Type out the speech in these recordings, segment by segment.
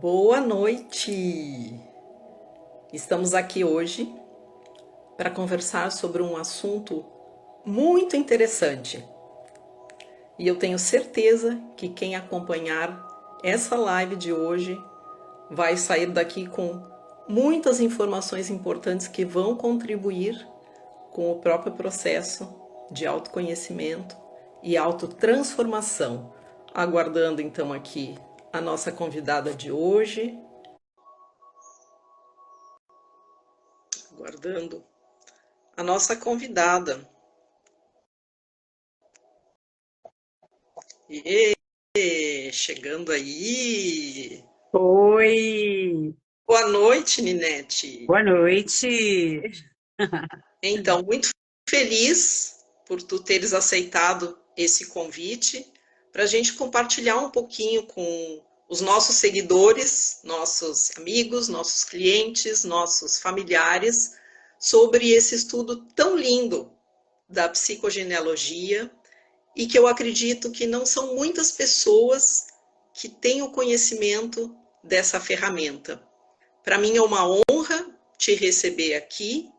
Boa noite! Estamos aqui hoje para conversar sobre um assunto muito interessante. E eu tenho certeza que quem acompanhar essa live de hoje vai sair daqui com muitas informações importantes que vão contribuir com o próprio processo de autoconhecimento e autotransformação. Aguardando então aqui a nossa convidada de hoje. Aguardando a nossa convidada. Chegando aí. Oi, Boa noite, Ninete. boa noite. Então, muito feliz por tu teres aceitado esse convite para a gente compartilhar um pouquinho com os nossos seguidores, nossos amigos, nossos clientes, nossos familiares sobre esse estudo tão lindo da psicogenealogia e que eu acredito que não são muitas pessoas que têm o conhecimento dessa ferramenta. Para mim é uma honra te receber aqui,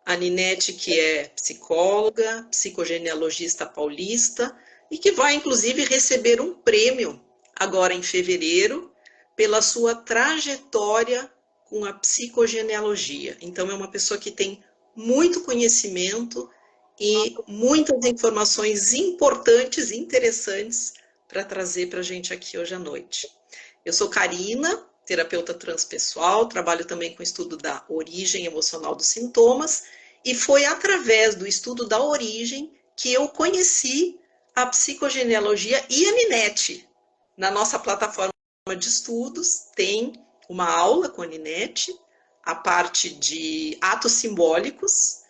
a Ninete, que é psicóloga, psicogenealogista paulista e que vai inclusive receber um prêmio agora em fevereiro pela sua trajetória com a psicogenealogia. Então é uma pessoa que tem muito conhecimento e muitas informações importantes e interessantes para trazer para a gente aqui hoje à noite. Eu sou Karina, terapeuta transpessoal, trabalho também com o estudo da origem emocional dos sintomas, e foi através do estudo da origem que eu conheci a psicogenealogia e a Ninete. Na nossa plataforma de estudos tem uma aula com a Ninete, a parte de atos simbólicos,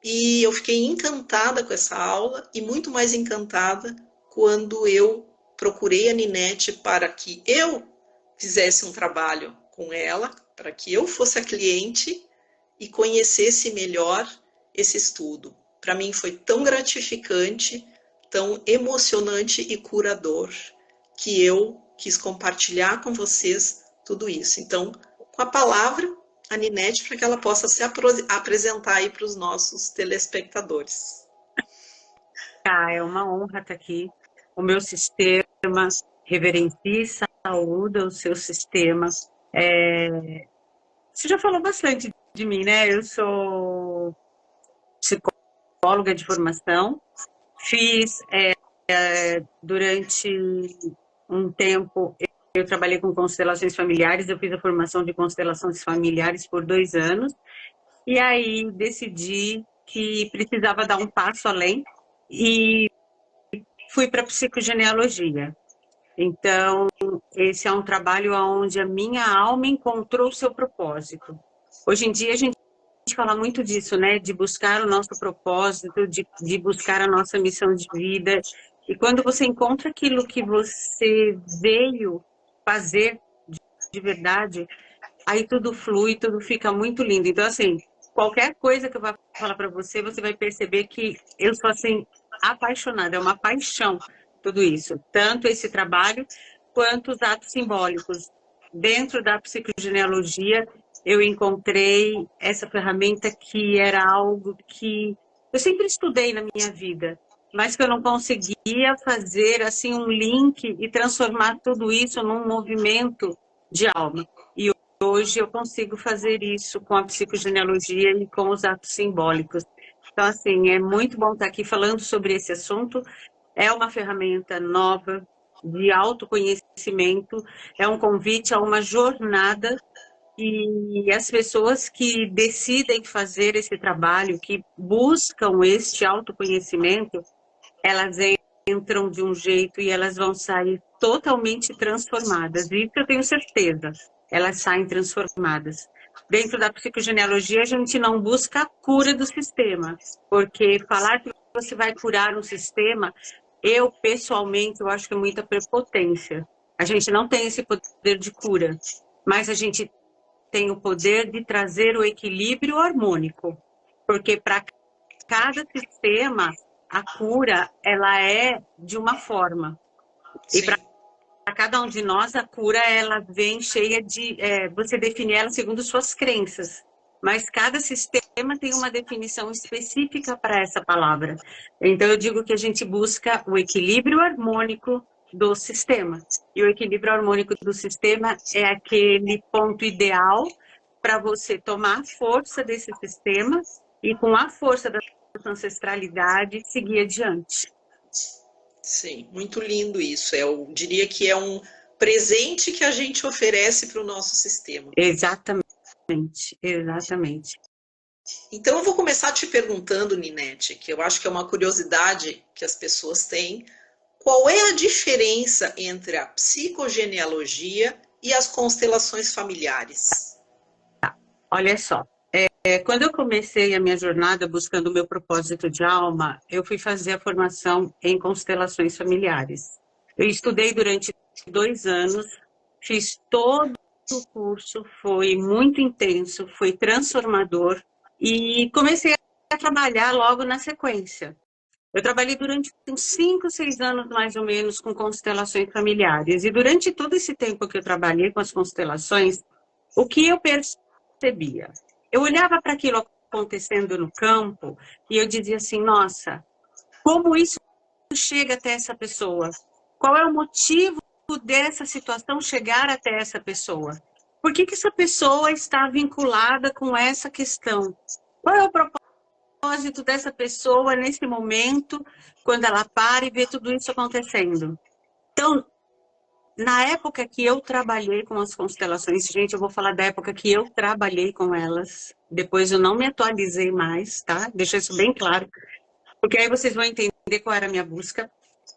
e eu fiquei encantada com essa aula e muito mais encantada quando eu procurei a Ninete para que eu fizesse um trabalho com ela, para que eu fosse a cliente e conhecesse melhor esse estudo. Para mim foi tão gratificante, tão emocionante e curador, que eu quis compartilhar com vocês tudo isso. Então, com a palavra, a Ninete, para que ela possa se apresentar aí para os nossos telespectadores. É uma honra estar aqui. O meu sistema reverencia e saúda o seu sistema. Você já falou bastante de mim, né? Eu sou psicóloga de formação. Fiz durante um tempo, eu trabalhei com constelações familiares. Eu fiz a formação de constelações familiares por 2 anos. E aí decidi que precisava dar um passo além e fui para psicogenealogia. Então, esse é um trabalho onde a minha alma encontrou o seu propósito. Hoje em dia a gente fala muito disso, né? De buscar o nosso propósito, de buscar a nossa missão de vida. E quando você encontra aquilo que você veio fazer de verdade, aí tudo flui, tudo fica muito lindo. Então, assim, qualquer coisa que eu vá falar para você, você vai perceber que eu sou, assim, apaixonada, é uma paixão tudo isso. Tanto esse trabalho, quanto os atos simbólicos. Dentro da psicogenealogia, eu encontrei essa ferramenta que era algo que eu sempre estudei na minha vida, mas que eu não conseguia fazer, assim, um link e transformar tudo isso num movimento de alma. E hoje eu consigo fazer isso com a psicogenealogia e com os atos simbólicos. Então, assim, é muito bom estar aqui falando sobre esse assunto. É uma ferramenta nova de autoconhecimento, é um convite a uma jornada e as pessoas que decidem fazer esse trabalho, que buscam este autoconhecimento, elas entram de um jeito e elas vão sair totalmente transformadas. Isso eu tenho certeza. Elas saem transformadas. Dentro da psicogenealogia, a gente não busca a cura do sistema, porque falar que você vai curar um sistema, eu, pessoalmente, eu acho que é muita prepotência. A gente não tem esse poder de cura, mas a gente tem o poder de trazer o equilíbrio harmônico, porque para cada sistema, a cura, ela é de uma forma. E para Sim. cada um de nós, a cura, ela vem cheia de... você define ela segundo suas crenças. Mas cada sistema tem uma definição específica para essa palavra. Então, eu digo que a gente busca o equilíbrio harmônico do sistema. E o equilíbrio harmônico do sistema é aquele ponto ideal para você tomar a força desse sistema e, com a força da sua ancestralidade, seguir adiante. Sim, muito lindo isso. Eu diria que é um presente que a gente oferece para o nosso sistema. Exatamente, exatamente. Então, eu vou começar te perguntando, Ninete, que eu acho que é uma curiosidade que as pessoas têm. Qual é a diferença entre a psicogenealogia e as constelações familiares? Olha só, quando eu comecei a minha jornada buscando o meu propósito de alma, eu fui fazer a formação em constelações familiares. Eu estudei durante 2 anos, fiz todo o curso, foi muito intenso, foi transformador e comecei a trabalhar logo na sequência. Eu trabalhei durante uns 5, 6 anos, mais ou menos, com constelações familiares. E durante todo esse tempo que eu trabalhei com as constelações, o que eu percebia? Eu olhava para aquilo acontecendo no campo e eu dizia assim, nossa, como isso chega até essa pessoa? Qual é o motivo dessa situação chegar até essa pessoa? Por que essa pessoa está vinculada com essa questão? Qual é o propósito dessa pessoa nesse momento, quando ela para e vê tudo isso acontecendo? Então, na época que eu trabalhei com as constelações, gente, eu vou falar da época que eu trabalhei com elas, depois eu não me atualizei mais, tá? Deixa isso bem claro, porque aí vocês vão entender qual era a minha busca.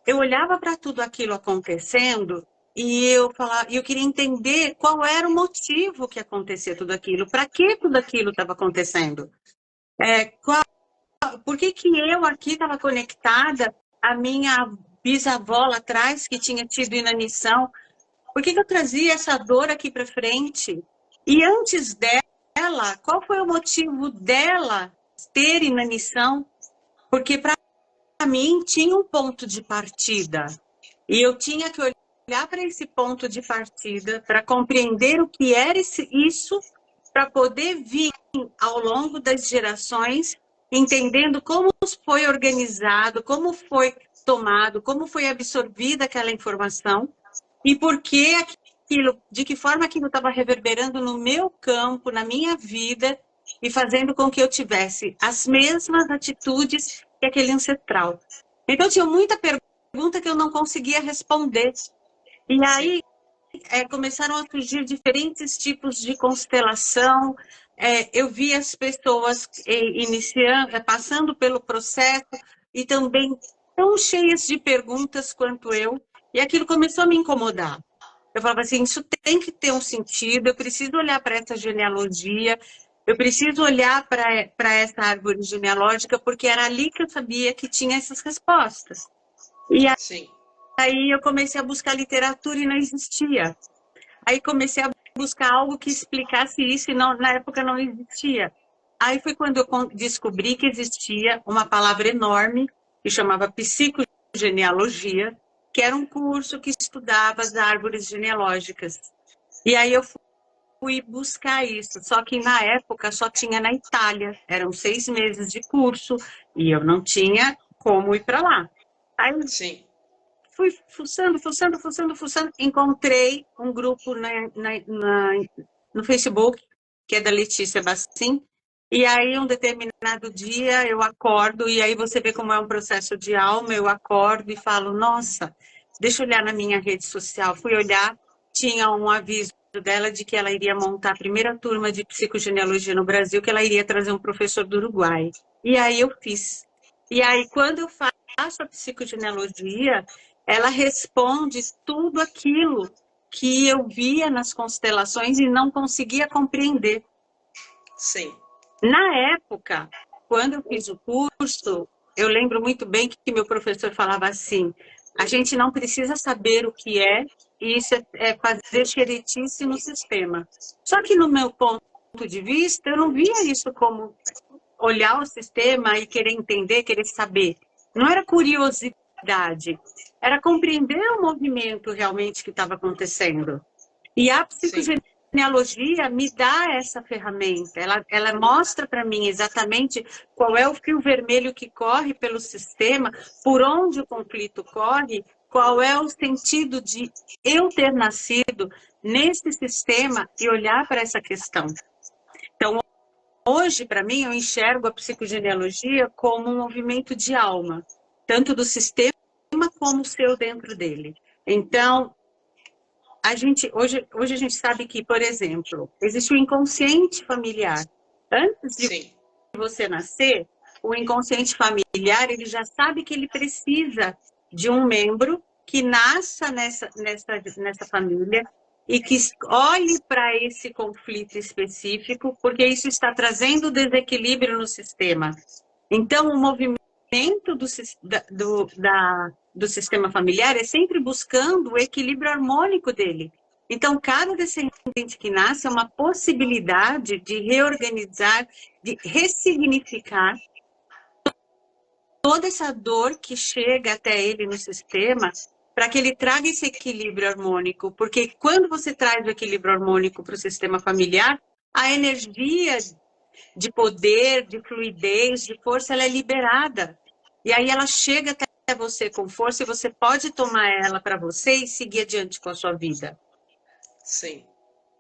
Eu olhava para tudo aquilo acontecendo e eu falava, eu queria entender qual era o motivo que acontecia tudo aquilo, para que tudo aquilo estava acontecendo. Por que eu aqui estava conectada à minha bisavó lá atrás, que tinha tido inanição? Por que eu trazia essa dor aqui para frente? E antes dela, qual foi o motivo dela ter inanição? Porque para mim tinha um ponto de partida. E eu tinha que olhar para esse ponto de partida, para compreender o que era isso, para poder vir ao longo das gerações, entendendo como foi organizado, como foi tomado, como foi absorvida aquela informação e por que aquilo, de que forma aquilo estava reverberando no meu campo, na minha vida e fazendo com que eu tivesse as mesmas atitudes que aquele ancestral. Então, tinha muita pergunta que eu não conseguia responder. E aí, começaram a surgir diferentes tipos de constelação. Eu vi as pessoas iniciando, passando pelo processo e também tão cheias de perguntas quanto eu. E aquilo começou a me incomodar. Eu falava assim, isso tem que ter um sentido, eu preciso olhar para essa genealogia, eu preciso olhar para essa árvore genealógica, porque era ali que eu sabia que tinha essas respostas. E aí eu comecei a buscar literatura e não existia. Aí comecei a buscar algo que explicasse isso e na época não existia. Aí foi quando eu descobri que existia uma palavra enorme que chamava psicogenealogia, que era um curso que estudava as árvores genealógicas. E aí eu fui buscar isso, só que na época só tinha na Itália, eram 6 meses de curso e eu não tinha como ir para lá. Aí fui fuçando, encontrei um grupo no Facebook, que é da Letícia Bassim, e aí um determinado dia eu acordo, e aí você vê como é um processo de alma, eu acordo e falo, nossa, deixa eu olhar na minha rede social. Fui olhar, tinha um aviso dela de que ela iria montar a primeira turma de psicogenealogia no Brasil, que ela iria trazer um professor do Uruguai. E aí eu fiz. E aí quando eu faço a psicogenealogia, ela responde tudo aquilo que eu via nas constelações e não conseguia compreender. Sim. Na época, quando eu fiz o curso, eu lembro muito bem que meu professor falava assim, a gente não precisa saber o que é, e isso é fazer xeretice no sistema. Só que no meu ponto de vista, eu não via isso como olhar o sistema e querer entender, querer saber. Não era curiosidade era compreender o movimento realmente que estava acontecendo. E a psicogenealogia me dá essa ferramenta, ela mostra para mim exatamente qual é o fio vermelho que corre pelo sistema, por onde o conflito corre, qual é o sentido de eu ter nascido nesse sistema e olhar para essa questão. Então, hoje, para mim, eu enxergo a psicogenealogia como um movimento de alma, tanto do sistema como o seu dentro dele. Então, hoje a gente sabe que, por exemplo, existe o inconsciente familiar. Antes de você nascer, o inconsciente familiar, ele já sabe que ele precisa de um membro que nasça nessa família e que olhe para esse conflito específico, porque isso está trazendo desequilíbrio no sistema. Então, o movimento do sistema familiar é sempre buscando o equilíbrio harmônico dele. Então, cada descendente que nasce é uma possibilidade de reorganizar, de ressignificar toda essa dor que chega até ele no sistema, para que ele traga esse equilíbrio harmônico. Porque quando você traz o equilíbrio harmônico para o sistema familiar, a energia de poder, de fluidez, de força, ela é liberada. E aí ela chega até você com força e você pode tomar ela para você e seguir adiante com a sua vida. Sim.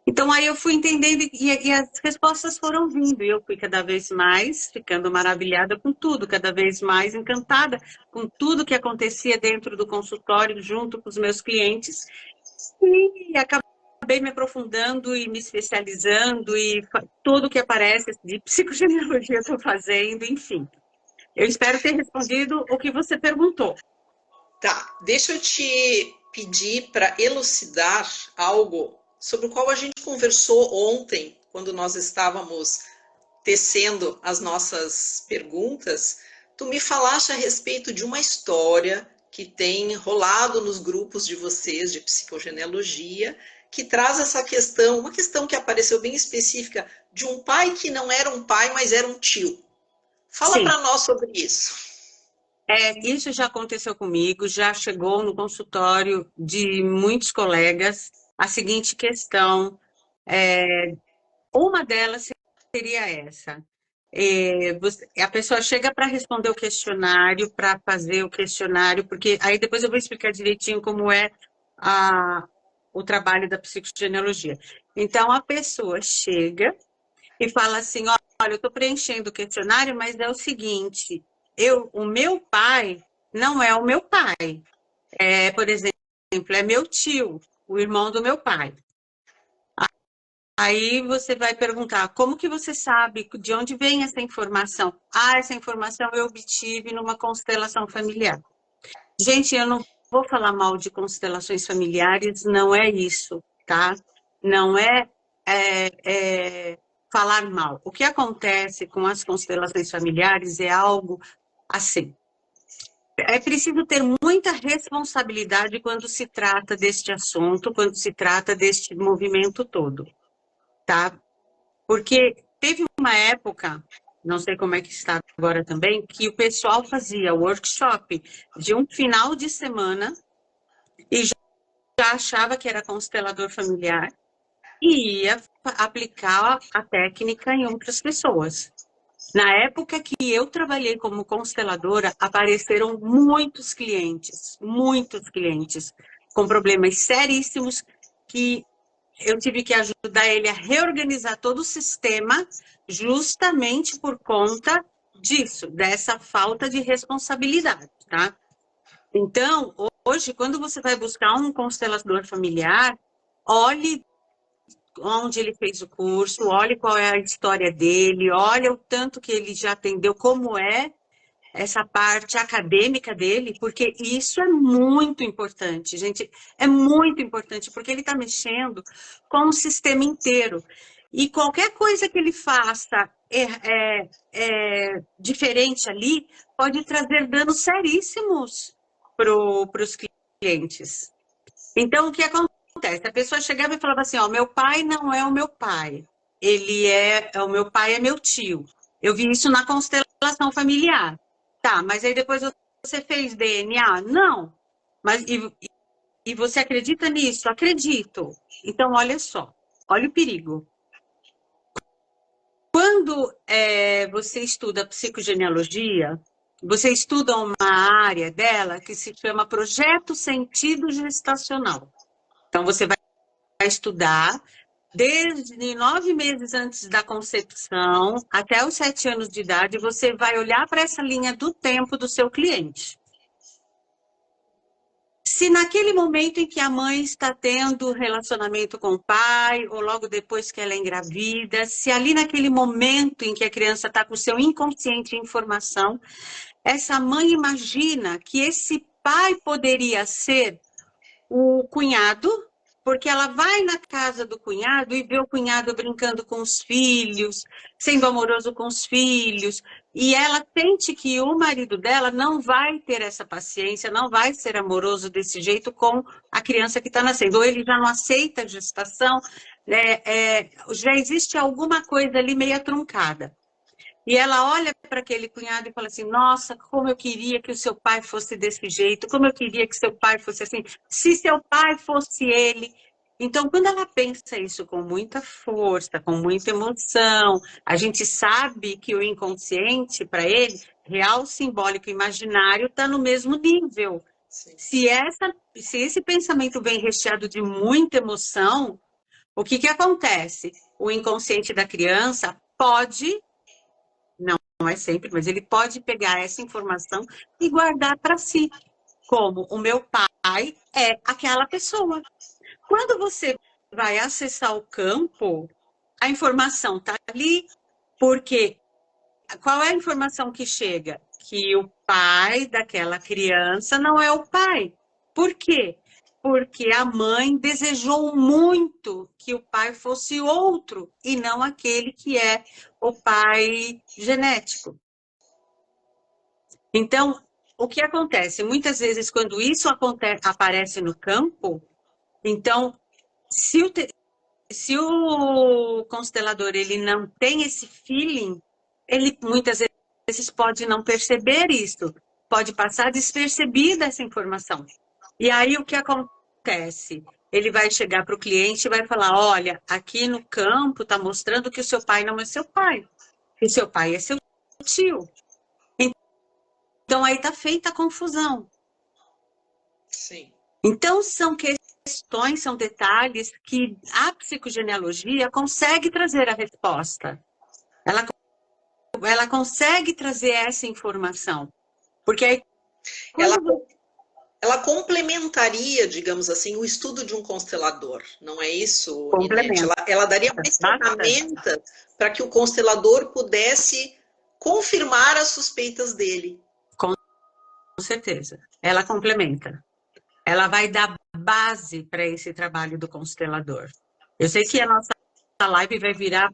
Então aí eu fui entendendo e as respostas foram vindo. E eu fui cada vez mais ficando maravilhada com tudo, cada vez mais encantada com tudo que acontecia dentro do consultório, junto com os meus clientes. E acabei me aprofundando e me especializando e tudo que aparece de psicogenealogia eu estou fazendo, enfim. Eu espero ter respondido o que você perguntou. Tá, deixa eu te pedir para elucidar algo sobre o qual a gente conversou ontem, quando nós estávamos tecendo as nossas perguntas. Tu me falaste a respeito de uma história que tem rolado nos grupos de vocês de psicogenealogia, que traz essa questão, uma questão que apareceu bem específica, de um pai que não era um pai, mas era um tio. Fala para nós sobre isso. Isso já aconteceu comigo, já chegou no consultório de muitos colegas a seguinte questão. Uma delas seria essa. A pessoa chega para responder o questionário, para fazer o questionário, porque aí depois eu vou explicar direitinho como é o trabalho da psicogenealogia. Então, a pessoa chega e fala assim, olha, eu estou preenchendo o questionário, mas é o seguinte, o meu pai não é o meu pai. Por exemplo, é meu tio, o irmão do meu pai. Aí você vai perguntar, como que você sabe de onde vem essa informação? Essa informação eu obtive numa constelação familiar. Gente, eu não vou falar mal de constelações familiares, não é isso, tá? Não é falar mal. O que acontece com as constelações familiares é algo assim. É preciso ter muita responsabilidade quando se trata deste assunto, quando se trata deste movimento todo, tá? Porque teve uma época, não sei como é que está agora também, que o pessoal fazia workshop de um final de semana e já achava que era constelador familiar e ia aplicar a técnica em outras pessoas. Na época que eu trabalhei como consteladora, apareceram muitos clientes com problemas seríssimos que eu tive que ajudar ele a reorganizar todo o sistema justamente por conta disso, dessa falta de responsabilidade, tá? Então, hoje, quando você vai buscar um constelador familiar, olhe onde ele fez o curso, olhe qual é a história dele, olha o tanto que ele já atendeu, como é essa parte acadêmica dele, porque isso é muito importante, gente, é muito importante, porque ele está mexendo com o sistema inteiro. E qualquer coisa que ele faça diferente ali, pode trazer danos seríssimos para os clientes. Então, o que acontece? A pessoa chegava e falava assim, ó, meu pai não é o meu pai, o meu pai é meu tio. Eu vi isso na constelação familiar. Tá, mas aí depois você fez DNA? Não. Mas e você acredita nisso? Acredito. Então, olha só, olha o perigo. Quando você estuda psicogenealogia, você estuda uma área dela que se chama projeto sentido gestacional. Então, você vai estudar desde 9 meses antes da concepção até os 7 anos de idade, você vai olhar para essa linha do tempo do seu cliente. Se naquele momento em que a mãe está tendo relacionamento com o pai, ou logo depois que ela é engravida, se ali naquele momento em que a criança está com o seu inconsciente em formação, essa mãe imagina que esse pai poderia ser o cunhado, porque ela vai na casa do cunhado e vê o cunhado brincando com os filhos, sendo amoroso com os filhos, e ela sente que o marido dela não vai ter essa paciência, não vai ser amoroso desse jeito com a criança que está nascendo, ou ele já não aceita a gestação, já existe alguma coisa ali meio truncada. E ela olha para aquele cunhado e fala assim, nossa, como eu queria que o seu pai fosse desse jeito, como eu queria que seu pai fosse assim, se seu pai fosse ele. Então, quando ela pensa isso com muita força, com muita emoção, a gente sabe que o inconsciente, para ele, real, simbólico e imaginário, está no mesmo nível. Se esse pensamento vem recheado de muita emoção, o que acontece? O inconsciente da criança pode... Não é sempre, mas ele pode pegar essa informação e guardar para si, como o meu pai é aquela pessoa. Quando você vai acessar o campo, a informação está ali, porque qual é a informação que chega? Que o pai daquela criança não é o pai. Por quê? Porque a mãe desejou muito que o pai fosse outro e não aquele que é o pai genético. Então, o que acontece? Muitas vezes, quando isso aparece no campo, então, se o constelador ele não tem esse feeling, ele muitas vezes pode não perceber isso, pode passar despercebida essa informação. E aí, o que acontece? Ele vai chegar para o cliente e vai falar, olha, aqui no campo está mostrando que o seu pai não é seu pai, que o seu pai é seu tio. Então, aí está feita a confusão. Sim. Então, são questões, são detalhes que a psicogenealogia consegue trazer a resposta. Ela consegue trazer essa informação. Porque aí... Ela complementaria, digamos assim, o estudo de um constelador, não é isso, Ninete? Ela daria mais ferramentas para que o constelador pudesse confirmar as suspeitas dele. Com certeza. Ela complementa. Ela vai dar base para esse trabalho do constelador. Eu sei que a nossa live vai virar...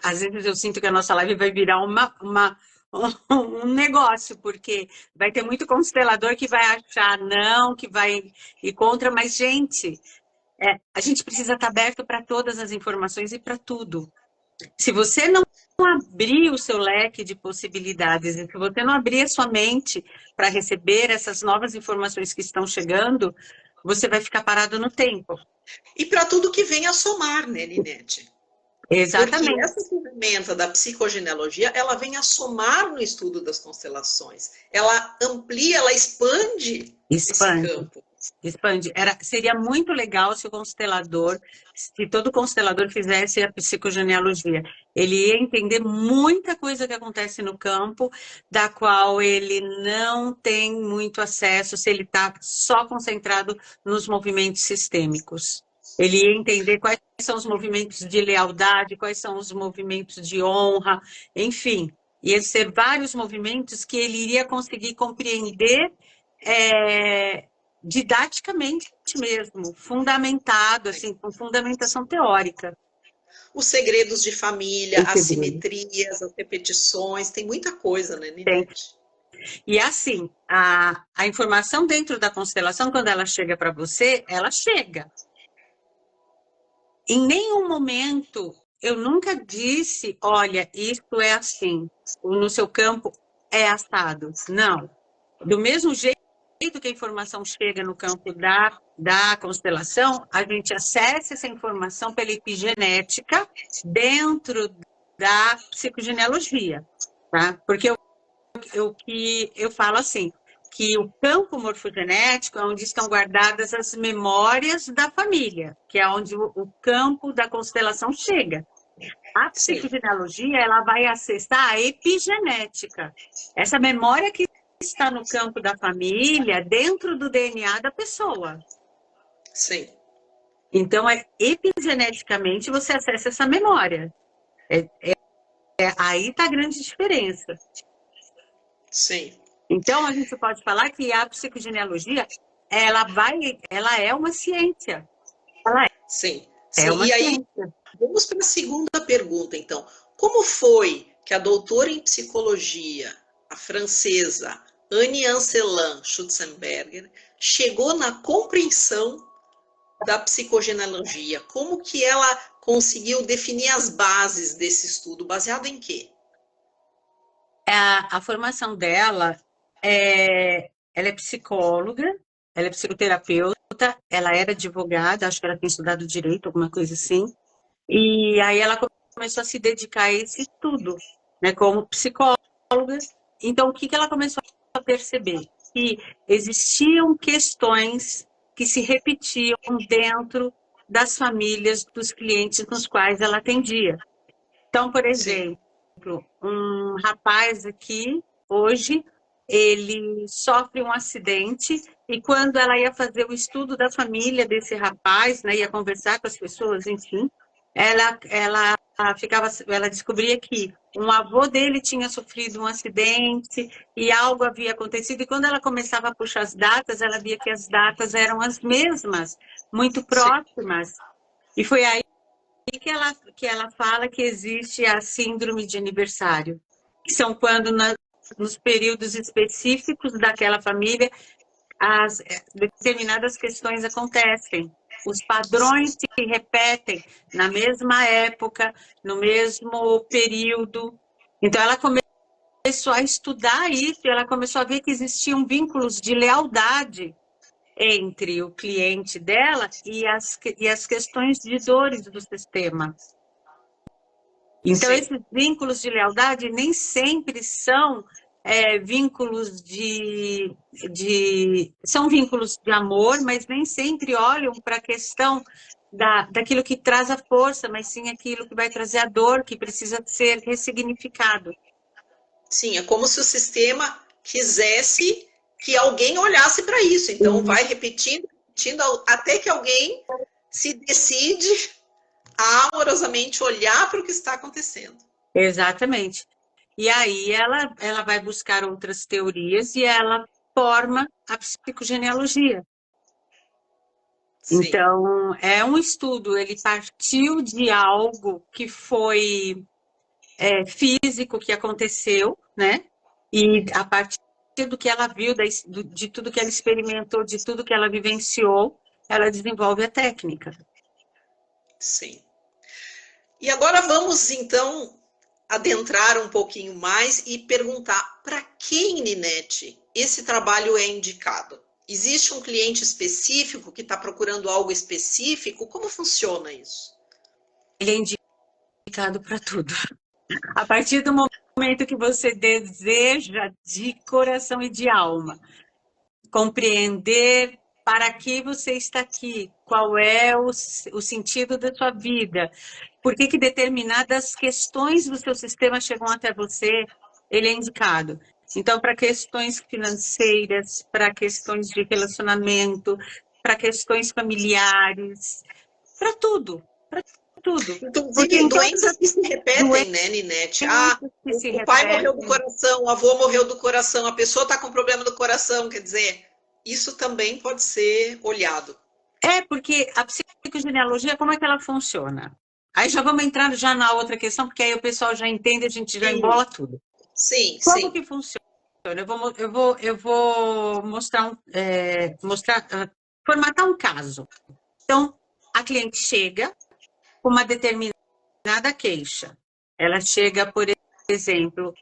às vezes eu sinto que a nossa live vai virar um negócio, porque vai ter muito constelador que vai achar não, que vai ir contra, mas, gente, a gente precisa estar aberto para todas as informações e para tudo. Se você não abrir o seu leque de possibilidades, se você não abrir a sua mente para receber essas novas informações que estão chegando, você vai ficar parado no tempo. E para tudo que vem a somar, né, Ninete? Exatamente. Porque essa ferramenta da psicogenealogia, ela vem a somar no estudo das constelações. Ela amplia, ela expande esse campo. Expande. Seria muito legal se todo constelador fizesse a psicogenealogia. Ele ia entender muita coisa que acontece no campo, da qual ele não tem muito acesso se ele está só concentrado nos movimentos sistêmicos. Ele ia entender quais são os movimentos de lealdade, quais são os movimentos de honra, enfim. Ia ser vários movimentos que ele iria conseguir compreender didaticamente mesmo, fundamentado, assim, com fundamentação teórica. Os segredos de família, as simetrias, as repetições, tem muita coisa, né, Ninete? E assim, a informação dentro da constelação, quando ela chega para você, ela chega. Em nenhum momento eu nunca disse, olha, isso é assim, no seu campo é assado. Não. do mesmo jeito que a informação chega no campo da constelação, a gente acessa essa informação pela epigenética dentro da psicogenealogia, tá? Porque eu falo assim, que o campo morfogenético é onde estão guardadas as memórias da família, que é onde o campo da constelação chega. A psicogenealogia, ela vai acessar a epigenética, essa memória que está no campo da família, dentro do DNA da pessoa. Sim. Então, epigeneticamente, você acessa essa memória. Aí está a grande diferença. Sim. Então, a gente pode falar que a psicogenealogia, ela é uma ciência. Ela Sim. é uma E aí, ciência. vamos para a segunda pergunta, então. Como foi que a doutora em psicologia, a francesa Annie Ancelin Schutzenberger, chegou na compreensão da psicogenealogia? Como que ela conseguiu definir as bases desse estudo? Baseado em quê? A formação dela, ela é psicóloga, ela é psicoterapeuta, ela era advogada, acho que ela tem estudado direito, alguma coisa assim. E aí ela começou a se dedicar a esse estudo, né, como psicóloga. Então, o que ela começou a perceber? Que existiam questões que se repetiam dentro das famílias dos clientes nos quais ela atendia. Então, por exemplo, um rapaz aqui, hoje, ele sofre um acidente e quando ela ia fazer o estudo da família desse rapaz, né, ia conversar com as pessoas, enfim, ela descobria que um avô dele tinha sofrido um acidente e algo havia acontecido. E quando ela começava a puxar as datas, ela via que as datas eram as mesmas, muito próximas. E foi aí que ela fala que existe a síndrome de aniversário, que são quando nos períodos específicos daquela família as determinadas questões acontecem. Os padrões se repetem na mesma época, no mesmo período. Então, ela começou a estudar isso, e ela começou a ver que existiam vínculos de lealdade entre o cliente dela e as questões de dores do sistema. Então, esses vínculos de lealdade nem sempre são vínculos são vínculos de amor, mas nem sempre olham para a questão daquilo que traz a força, mas sim aquilo que vai trazer a dor, que precisa ser ressignificado. Sim, é como se o sistema quisesse que alguém olhasse para isso. Então, vai repetindo, repetindo, até que alguém se decide a amorosamente olhar para o que está acontecendo. Exatamente. E aí ela vai buscar outras teorias e ela forma a psicogenealogia. Sim. Então, é um estudo, ele partiu de algo que foi físico, que aconteceu, né? E a partir do que ela viu, de tudo que ela experimentou, de tudo que ela vivenciou, ela desenvolve a técnica. Sim. E agora vamos, então, adentrar um pouquinho mais e perguntar para quem, Ninete, esse trabalho é indicado? Existe um cliente específico que está procurando algo específico? Como funciona isso? Ele é indicado para tudo. A partir do momento que você deseja de coração e de alma compreender para que você está aqui, qual é o sentido da sua vida, por que determinadas questões do seu sistema chegam até você, ele é indicado. Então, para questões financeiras, para questões de relacionamento, para questões familiares, para tudo, tudo. Inclusive, doenças que se repetem, né, Ninete? O pai morreu do coração, o avô morreu do coração, a pessoa está com problema do coração, quer dizer, isso também pode ser olhado. Porque a psicogenealogia, como é que ela funciona? Aí já vamos entrar já na outra questão, porque aí o pessoal já entende, a gente já embola tudo. Sim, como que funciona? Eu vou mostrar, formatar um caso. Então, a cliente chega com uma determinada queixa. Ela chega, por exemplo,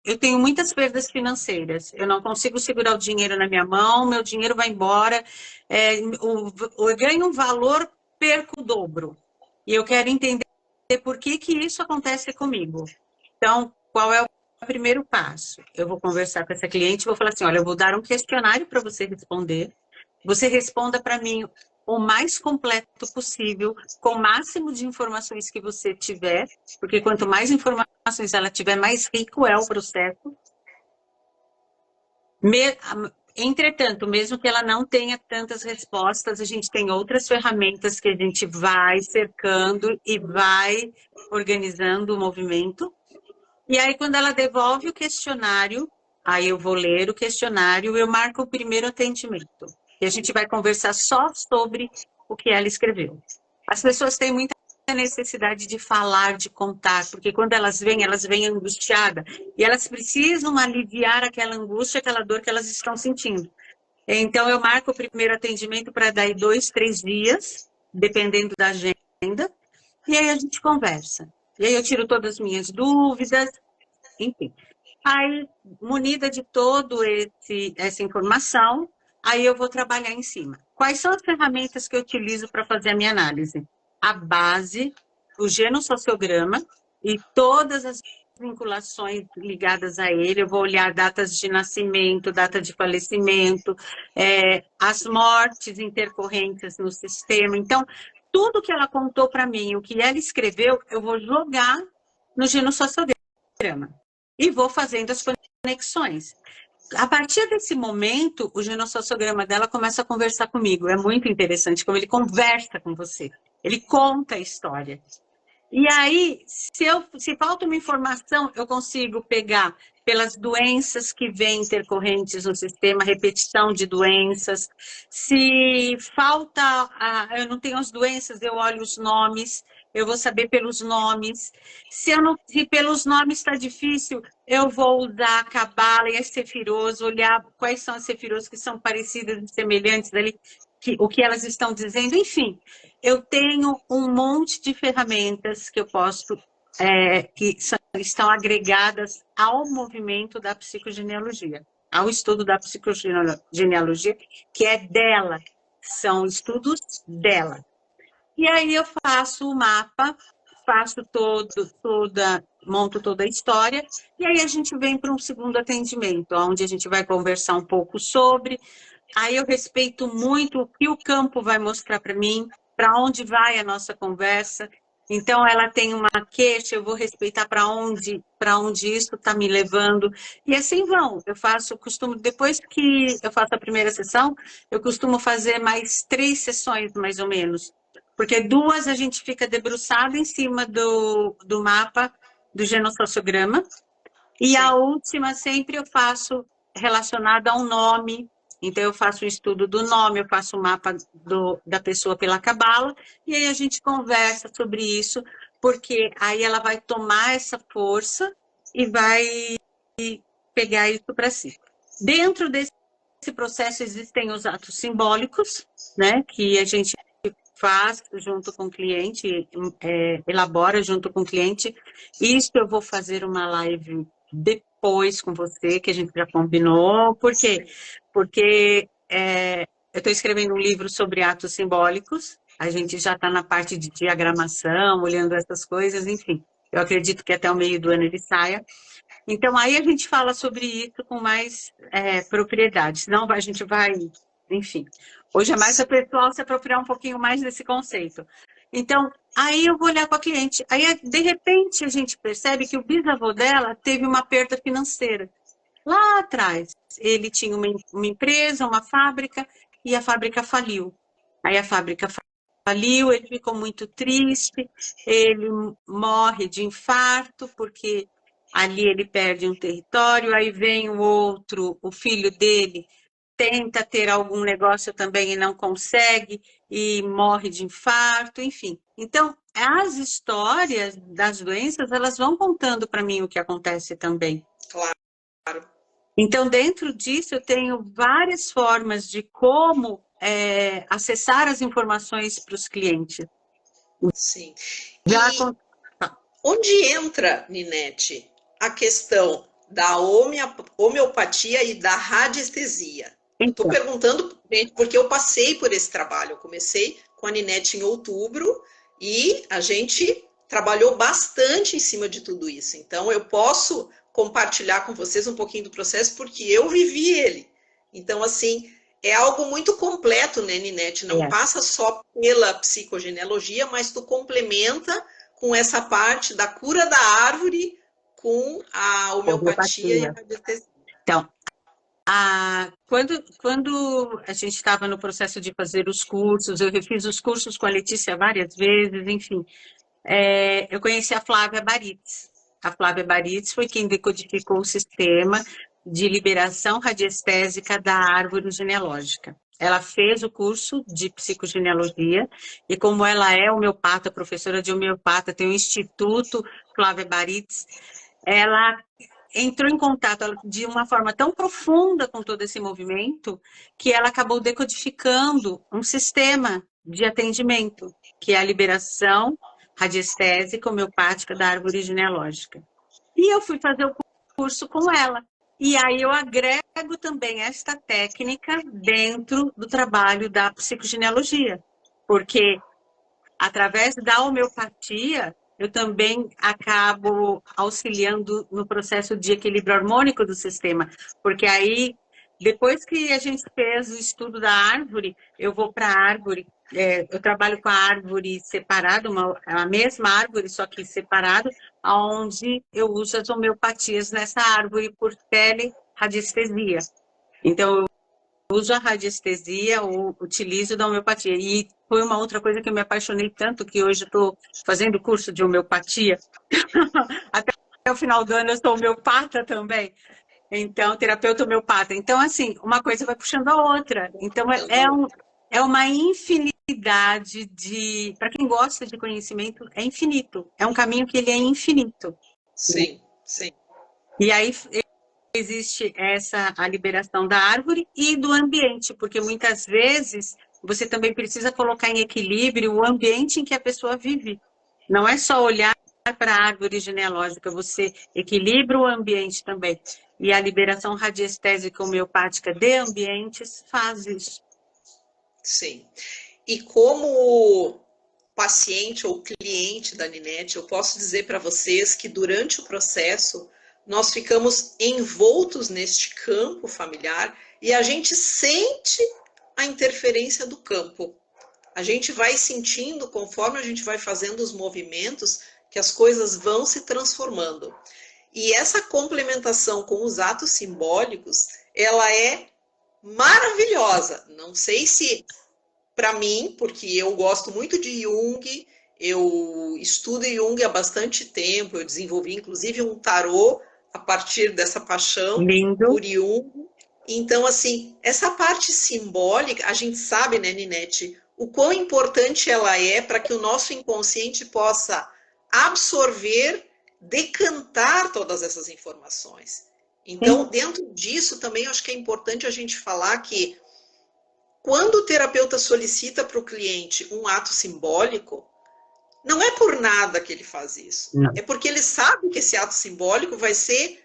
eu tenho muitas perdas financeiras. Eu não consigo segurar o dinheiro na minha mão, meu dinheiro vai embora, eu ganho um valor, perco o dobro. E eu quero entender por que que isso acontece comigo. Então, qual é o primeiro passo? Eu vou conversar com essa cliente, vou falar assim, olha, eu vou dar um questionário para você responder. Você responda para mim o mais completo possível, com o máximo de informações que você tiver, porque quanto mais informações ela tiver, mais rico é o processo. Entretanto, mesmo que ela não tenha tantas respostas, a gente tem outras ferramentas que a gente vai cercando e vai organizando o movimento. E aí, quando ela devolve o questionário, aí eu vou ler o questionário e eu marco o primeiro atendimento. E a gente vai conversar só sobre o que ela escreveu. As pessoas têm muita necessidade de falar, de contar, porque quando elas vêm angustiadas e elas precisam aliviar aquela angústia, aquela dor que elas estão sentindo. Então, eu marco o primeiro atendimento para daí 2, 3 dias, dependendo da agenda, e aí a gente conversa. E aí eu tiro todas as minhas dúvidas, enfim. Aí, munida de todo essa informação, aí eu vou trabalhar em cima. Quais são as ferramentas que eu utilizo para fazer a minha análise? A base, o genossociograma e todas as vinculações ligadas a ele. Eu vou olhar datas de nascimento, data de falecimento, as mortes intercorrentes no sistema. Então, tudo que ela contou para mim, o que ela escreveu, eu vou jogar no genossociograma e vou fazendo as conexões. A partir desse momento, o genossociograma dela começa a conversar comigo. É muito interessante como ele conversa com você. Ele conta a história. E aí, se falta uma informação, eu consigo pegar pelas doenças que vêm intercorrentes no sistema, repetição de doenças. Se falta, eu não tenho as doenças, eu olho os nomes, eu vou saber pelos nomes. Se pelos nomes está difícil, eu vou usar a cabala e as sefirôs, olhar quais são as sefirôs que são parecidas e semelhantes ali, o que elas estão dizendo, enfim. Eu tenho um monte de ferramentas que eu posso, estão agregadas ao movimento da psicogenealogia, ao estudo da psicogenealogia, que é dela, são estudos dela. E aí eu faço o mapa, monto toda a história, e aí a gente vem para um segundo atendimento, onde a gente vai conversar um pouco sobre. Aí eu respeito muito o que o campo vai mostrar para mim, para onde vai a nossa conversa. Então, ela tem uma queixa, eu vou respeitar para onde isso está me levando. E assim vão. Depois que eu faço a primeira sessão, eu costumo fazer mais 3 sessões, mais ou menos. Porque 2 a gente fica debruçado em cima do mapa do genossociograma. E a última sempre eu faço relacionada a um nome. Então, eu faço o estudo do nome, eu faço o mapa da pessoa pela cabala, e aí a gente conversa sobre isso, porque aí ela vai tomar essa força e vai pegar isso para si. Dentro desse processo existem os atos simbólicos, né, que a gente faz junto com o cliente, elabora junto com o cliente. Isso eu vou fazer uma live depois com você, que a gente já combinou. Por quê? Porque eu estou escrevendo um livro sobre atos simbólicos, a gente já está na parte de diagramação, olhando essas coisas, enfim. Eu acredito que até o meio do ano ele saia. Então, aí a gente fala sobre isso com mais propriedade, senão a gente vai, enfim. Hoje é mais para o pessoal se apropriar um pouquinho mais desse conceito. Então, aí eu vou olhar com a cliente. Aí, de repente, a gente percebe que o bisavô dela teve uma perda financeira. Lá atrás, ele tinha uma empresa, uma fábrica, e a fábrica faliu. Aí a fábrica faliu, ele ficou muito triste, ele morre de infarto, porque ali ele perde um território, aí vem o outro, o filho dele, tenta ter algum negócio também e não consegue, e morre de infarto, enfim. Então, as histórias das doenças, elas vão contando para mim o que acontece também. Claro. Então, dentro disso, eu tenho várias formas de como acessar as informações para os clientes. Sim. Onde entra, Ninete, a questão da homeopatia e da radiestesia. Estou Então, perguntando porque eu passei por esse trabalho. Eu comecei com a Ninete em outubro e a gente trabalhou bastante em cima de tudo isso. Então, eu posso compartilhar com vocês um pouquinho do processo porque eu vivi ele. Então, assim, é algo muito completo, né, Ninete? Não passa só pela psicogenealogia, mas tu complementa com essa parte da cura da árvore com a homeopatia e a radiestesia. Então, quando a gente estava no processo de fazer os cursos, eu fiz os cursos com a Letícia várias vezes, enfim, eu conheci a Flávia Baritz. A Flávia Baritz foi quem decodificou o sistema de liberação radiestésica da árvore genealógica. Ela fez o curso de psicogenealogia e como ela é homeopata, professora de homeopata, tem o Instituto Flávia Baritz, ela entrou em contato de uma forma tão profunda com todo esse movimento que ela acabou decodificando um sistema de atendimento, que é a liberação radiestésica homeopática da árvore genealógica. E eu fui fazer o curso com ela. E aí eu agrego também esta técnica dentro do trabalho da psicogenealogia, porque através da homeopatia eu também acabo auxiliando no processo de equilíbrio harmônico do sistema, porque aí, depois que a gente fez o estudo da árvore, eu vou para a árvore, eu trabalho com a árvore separada, a mesma árvore, só que separado, onde eu uso as homeopatias nessa árvore por teleradiestesia. Então, eu uso a radiestesia ou utilizo da homeopatia. E foi uma outra coisa que eu me apaixonei tanto que hoje estou fazendo curso de homeopatia. Até o final do ano eu sou homeopata também. Então, terapeuta homeopata. Então, assim, uma coisa vai puxando a outra. Então, é uma infinidade de... Para quem gosta de conhecimento, é infinito. É um caminho que ele é infinito. Sim, sim. E aí existe a liberação da árvore e do ambiente, porque muitas vezes você também precisa colocar em equilíbrio o ambiente em que a pessoa vive. Não é só olhar para a árvore genealógica, você equilibra o ambiente também. E a liberação radiestésica homeopática de ambientes faz isso. Sim. E como paciente ou cliente da Ninete, eu posso dizer para vocês que durante o processo nós ficamos envoltos neste campo familiar e a gente sente a interferência do campo. A gente vai sentindo, conforme a gente vai fazendo os movimentos, que as coisas vão se transformando. E essa complementação com os atos simbólicos, ela é maravilhosa. Não sei se para mim, porque eu gosto muito de Jung, eu estudo Jung há bastante tempo, eu desenvolvi inclusive um tarô a partir dessa paixão por Jung. Então, assim, essa parte simbólica, a gente sabe, né, Ninete, o quão importante ela é para que o nosso inconsciente possa absorver, decantar todas essas informações. Então, dentro disso também eu acho que é importante a gente falar que quando o terapeuta solicita para o cliente um ato simbólico, não é por nada que ele faz isso. Não. É porque ele sabe que esse ato simbólico vai ser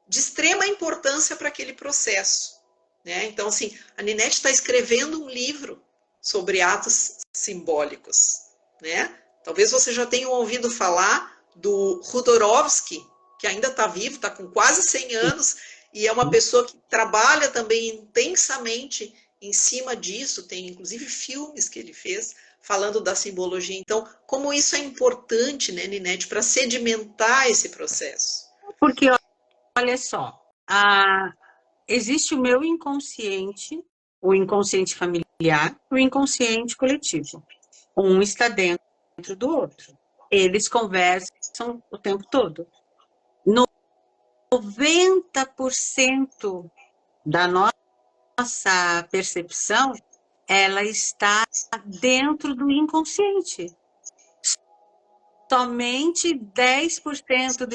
de extrema importância para aquele processo. Né? Então, assim, a Ninete está escrevendo um livro sobre atos simbólicos. Né? Talvez você já tenha ouvido falar do Jodorowsky, que ainda está vivo, está com quase 100 anos, e é uma pessoa que trabalha também intensamente em cima disso, tem inclusive filmes que ele fez falando da simbologia. Então, como isso é importante, né, Ninete, para sedimentar esse processo? Porque, olha só, existe o meu inconsciente, o inconsciente familiar, o inconsciente coletivo. Um está dentro do outro. Eles conversam o tempo todo. 90% da nossa percepção, ela está dentro do inconsciente. Somente 10%,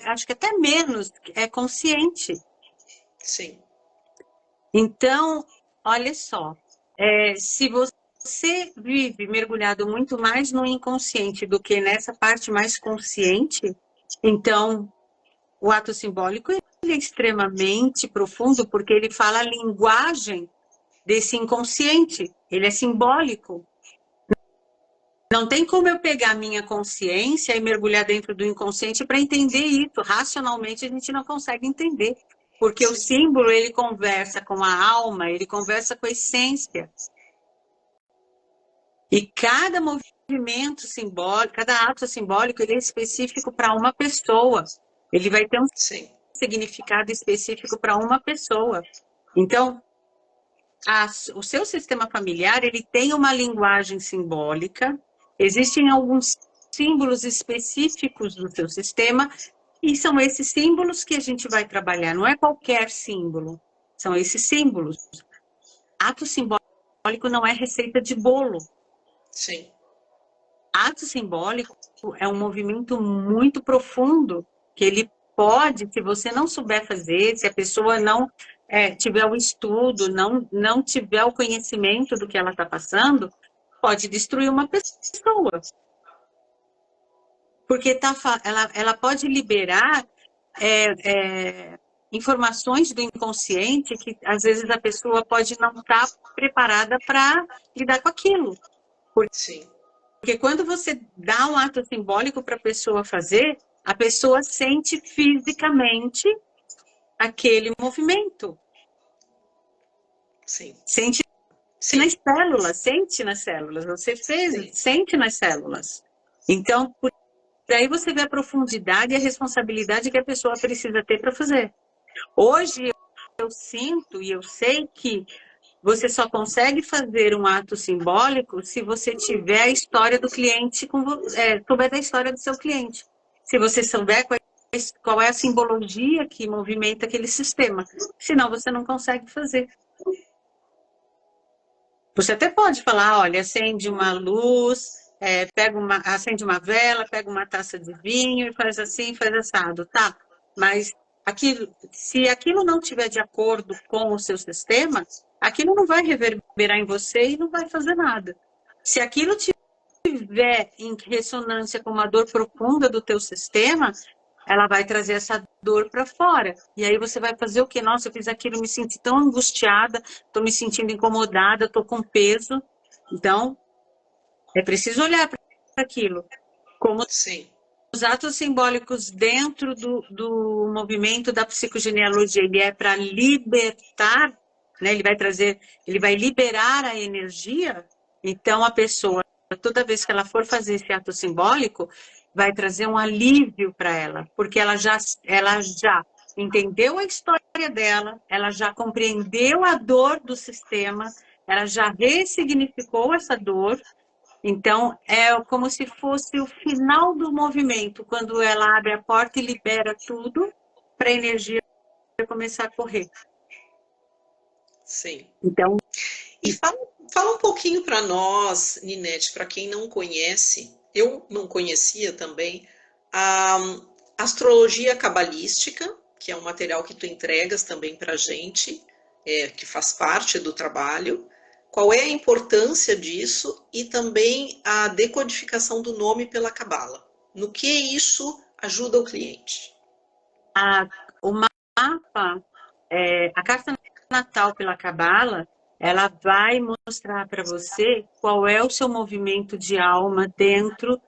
acho que até menos, é consciente. Sim. Então, olha só, se você vive mergulhado muito mais no inconsciente do que nessa parte mais consciente, então o ato simbólico ele é extremamente profundo porque ele fala a linguagem desse inconsciente, ele é simbólico. Não tem como eu pegar a minha consciência e mergulhar dentro do inconsciente para entender isso. Racionalmente a gente não consegue entender. Porque o símbolo, ele conversa com a alma, ele conversa com a essência. E cada movimento simbólico, cada ato simbólico, ele é específico para uma pessoa. Ele vai ter um significado específico para uma pessoa. Então, o seu sistema familiar, ele tem uma linguagem simbólica. Existem alguns símbolos específicos do seu sistema e são esses símbolos que a gente vai trabalhar. Não é qualquer símbolo, são esses símbolos. Ato simbólico não é receita de bolo. Sim. Ato simbólico é um movimento muito profundo que ele pode, se você não souber fazer, se a pessoa não tiver o estudo, não tiver o conhecimento do que ela está passando, pode destruir uma pessoa. Porque ela pode liberar informações do inconsciente que, às vezes, a pessoa pode não estar preparada para lidar com aquilo. Porque quando você dá um ato simbólico para a pessoa fazer, a pessoa sente fisicamente aquele movimento. Sim. Sente nas células. Você fez, sente nas células. Então, daí você vê a profundidade e a responsabilidade que a pessoa precisa ter para fazer. Hoje, eu sinto e eu sei que você só consegue fazer um ato simbólico se você tiver a história do cliente, souber da história do seu cliente. Se você souber qual é a simbologia que movimenta aquele sistema. Senão, você não consegue fazer. Você até pode falar, olha, acende uma luz, acende uma vela, pega uma taça de vinho e faz assim, faz assado, tá? Mas se aquilo não estiver de acordo com o seu sistema, aquilo não vai reverberar em você e não vai fazer nada. Se aquilo estiver em ressonância com uma dor profunda do teu sistema, ela vai trazer essa dor para fora. E aí você vai fazer o quê? Nossa, eu fiz aquilo, me senti tão angustiada, estou me sentindo incomodada, estou com peso. Então, é preciso olhar para aquilo. Como os atos simbólicos dentro do movimento da psicogenealogia, ele é para libertar, né? Ele vai liberar a energia. Então, a pessoa, toda vez que ela for fazer esse ato simbólico, vai trazer um alívio para ela, porque ela já entendeu a história dela, ela já compreendeu a dor do sistema, ela já ressignificou essa dor. Então, é como se fosse o final do movimento, quando ela abre a porta e libera tudo para a energia começar a correr. Sim. Então, e fala um pouquinho para nós, Ninete, para quem não conhece, eu não conhecia também, a astrologia cabalística, que é um material que tu entregas também para a gente, que faz parte do trabalho. Qual é a importância disso e também a decodificação do nome pela Cabala? No que isso ajuda o cliente? O mapa, a carta natal pela Cabala, ela vai mostrar para você qual é o seu movimento de alma dentro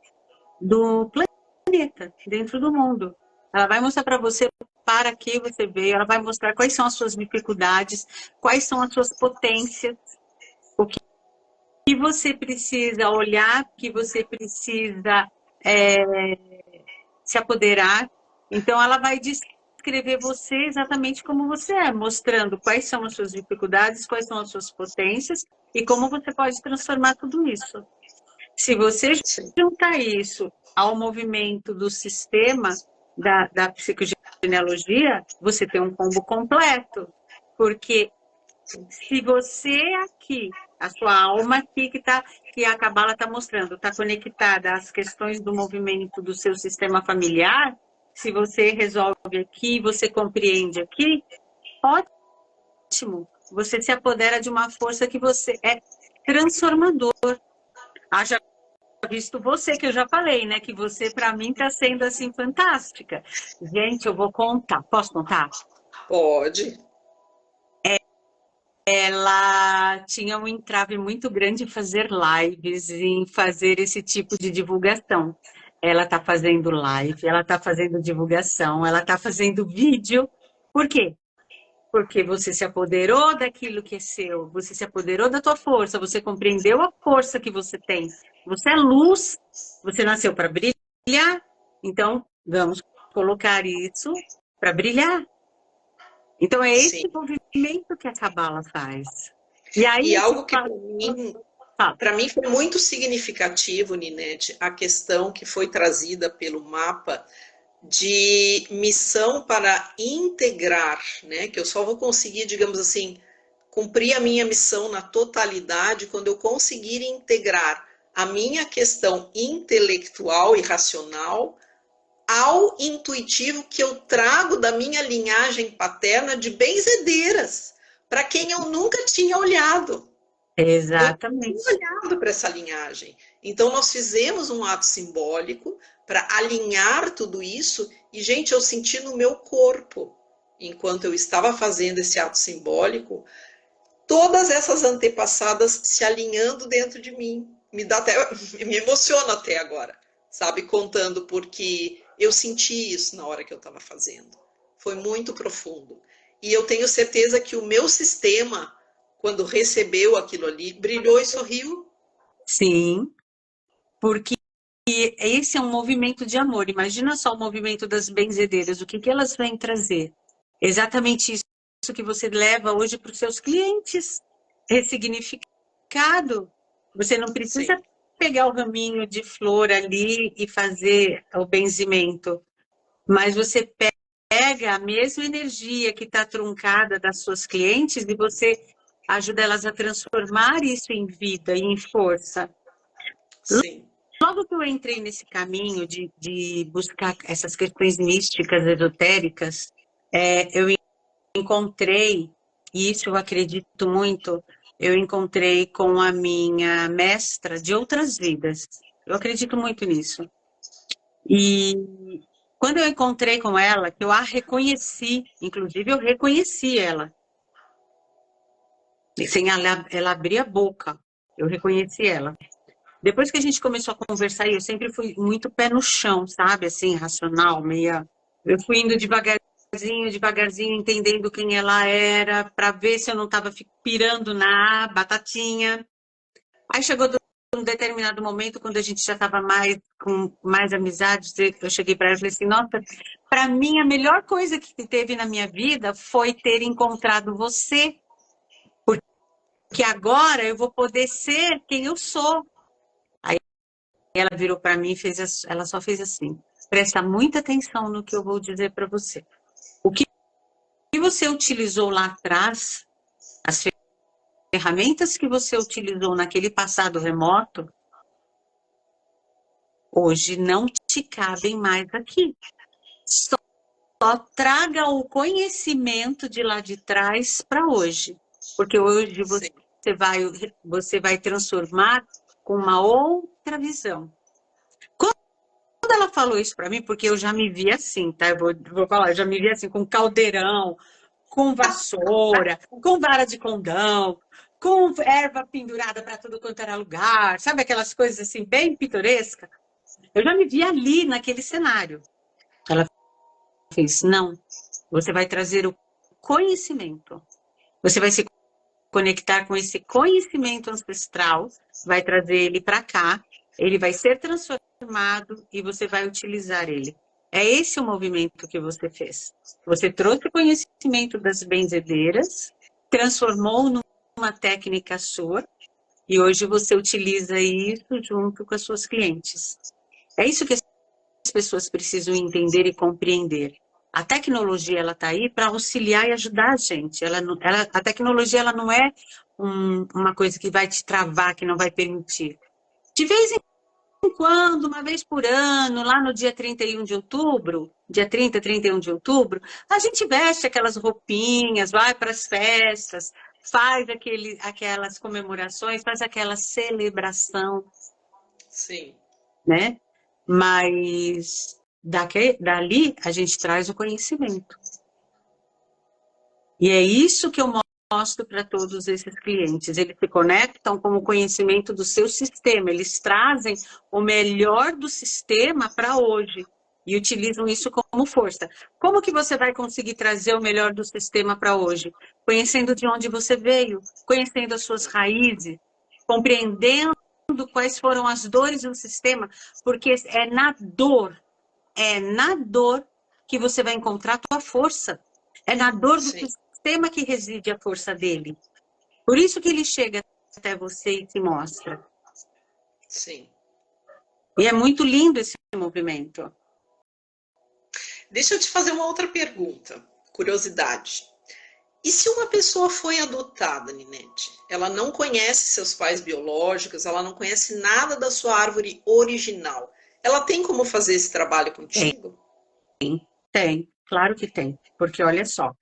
do planeta, dentro do mundo. Ela vai mostrar para você para que você veio, ela vai mostrar quais são as suas dificuldades, quais são as suas potências, o que você precisa olhar, que você precisa se apoderar. Então, ela vai descrever você exatamente como você é, mostrando quais são as suas dificuldades, quais são as suas potências e como você pode transformar tudo isso. Se você juntar isso ao movimento do sistema da psicogenealogia, você tem um combo completo. Porque se você aqui, a sua alma aqui que a Cabala está mostrando, está conectada às questões do movimento do seu sistema familiar, se você resolve aqui, você compreende aqui, ótimo. Você se apodera de uma força que você é transformador. Haja visto você, que eu já falei, né? Que você, para mim, está sendo, assim, fantástica. Gente, eu vou contar. Posso contar? Pode. Ela tinha um entrave muito grande em fazer lives, em fazer esse tipo de divulgação. Ela está fazendo live, ela está fazendo divulgação, ela está fazendo vídeo. Por quê? Porque você se apoderou daquilo que é seu, você se apoderou da tua força, você compreendeu a força que você tem. Você é luz, você nasceu para brilhar, então vamos colocar isso para brilhar. Então é esse Sim. movimento que a Cabala faz. E aí E esse algo que fala, para mim foi muito significativo, Ninete, a questão que foi trazida pelo mapa de missão para integrar, né? Que eu só vou conseguir, digamos assim, cumprir a minha missão na totalidade quando eu conseguir integrar a minha questão intelectual e racional ao intuitivo que eu trago da minha linhagem paterna de benzedeiras, para quem eu nunca tinha olhado. Eu tinha exatamente. olhado para essa linhagem. Então, nós fizemos um ato simbólico para alinhar tudo isso. E, gente, eu senti no meu corpo, enquanto eu estava fazendo esse ato simbólico, todas essas antepassadas se alinhando dentro de mim. Me dá até, me emociona até agora, sabe? Contando, porque eu senti isso na hora que eu estava fazendo. Foi muito profundo. E eu tenho certeza que o meu sistema, quando recebeu aquilo ali, brilhou e sorriu. Sim, porque esse é um movimento de amor. Imagina só o movimento das benzedeiras, o que que elas vêm trazer? Exatamente isso que você leva hoje para os seus clientes. Ressignificado. Você não precisa Sim, pegar o raminho de flor ali e fazer o benzimento, mas você pega a mesma energia que está truncada das suas clientes e você ajuda elas a transformar isso em vida e em força. sim, Logo que eu entrei nesse caminho de buscar essas questões místicas, esotéricas, eu encontrei, e isso eu acredito muito, eu encontrei com a minha mestra de outras vidas. Eu acredito muito nisso. E quando eu encontrei com ela, que eu a reconheci, inclusive eu reconheci ela, sem ela abrir a boca, eu reconheci ela. Depois que a gente começou a conversar, eu sempre fui muito pé no chão, sabe? Assim, racional, meia. Eu fui indo devagarzinho, devagarzinho, entendendo quem ela era, para ver se eu não estava pirando na batatinha. Aí chegou um determinado momento, quando a gente já estava mais com mais amizade, eu cheguei para ela e falei assim: nossa, para mim a melhor coisa que teve na minha vida foi ter encontrado você, porque agora eu vou poder ser quem eu sou. Ela virou para mim e ela só fez assim: presta muita atenção no que eu vou dizer para você. O que você utilizou lá atrás, as ferramentas que você utilizou naquele passado remoto, hoje não te cabem mais aqui. Só traga o conhecimento de lá de trás para hoje, porque hoje sim. você vai transformar com uma outra visão. Quando ela falou isso para mim, porque eu já me vi assim, tá? Eu vou falar, eu já me vi assim, com caldeirão, com vassoura, com vara de condão, com erva pendurada para tudo quanto era lugar, sabe aquelas coisas assim, bem pitorescas? Eu já me vi ali, naquele cenário. Ela fez, não, você vai trazer o conhecimento. Você vai se conectar com esse conhecimento ancestral, vai trazer ele para cá, ele vai ser transformado e você vai utilizar ele. É esse o movimento que você fez. Você trouxe o conhecimento das benzedeiras, transformou numa técnica sua e hoje você utiliza isso junto com as suas clientes. É isso que as pessoas precisam entender e compreender. A tecnologia ela está aí para auxiliar e ajudar a gente. A tecnologia ela não é uma coisa que vai te travar, que não vai permitir. De vez em quando, uma vez por ano, lá no dia 31 de outubro, dia 30, 31 de outubro, a gente veste aquelas roupinhas, vai para as festas, faz aquelas comemorações, faz aquela celebração, Sim. né? Mas dali a gente traz o conhecimento. E é isso que eu mostro para todos esses clientes. Eles se conectam com o conhecimento do seu sistema, eles trazem o melhor do sistema para hoje e utilizam isso como força. Como que você vai conseguir trazer o melhor do sistema para hoje? Conhecendo de onde você veio, conhecendo as suas raízes, compreendendo quais foram as dores do sistema, porque é na dor que você vai encontrar a tua força. É na dor do Sim, sistema que reside a força dele. Por isso que ele chega até você e se mostra. sim. E é muito lindo esse movimento. Deixa eu te fazer uma outra pergunta, curiosidade. E se uma pessoa foi adotada, Ninete? Ela não conhece seus pais biológicos, ela não conhece nada da sua árvore original. Ela tem como fazer esse trabalho Tem, contigo? tem, claro que tem. Porque olha só,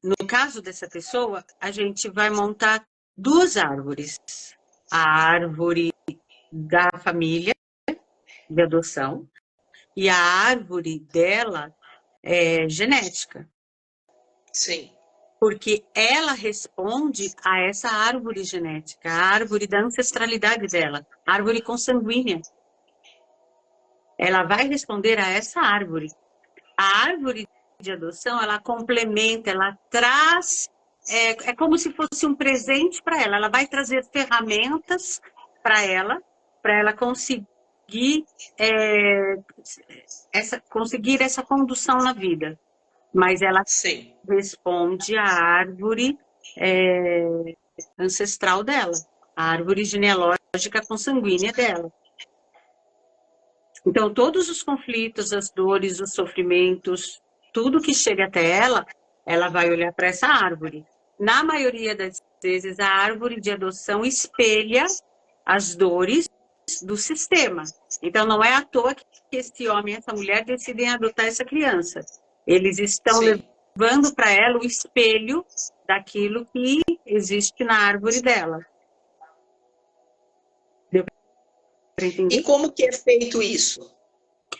no caso dessa pessoa, a gente vai montar duas árvores. A árvore da família de adoção e a árvore dela é genética. Sim, Porque ela responde a essa árvore genética, a árvore da ancestralidade dela, a árvore consanguínea. Ela vai responder a essa árvore. A árvore de adoção, ela complementa, ela traz, é como se fosse um presente para ela. Ela vai trazer ferramentas para ela conseguir, conseguir essa condução na vida. Mas ela sim. responde à árvore ancestral dela, a árvore genealógica consanguínea dela. Então, todos os conflitos, as dores, os sofrimentos, tudo que chega até ela, ela vai olhar para essa árvore. Na maioria das vezes, a árvore de adoção espelha as dores do sistema. Então, não é à toa que esse homem e essa mulher decidem adotar essa criança. Eles estão Sim. levando para ela o espelho daquilo que existe na árvore dela. Deu para E entender? como que é feito isso?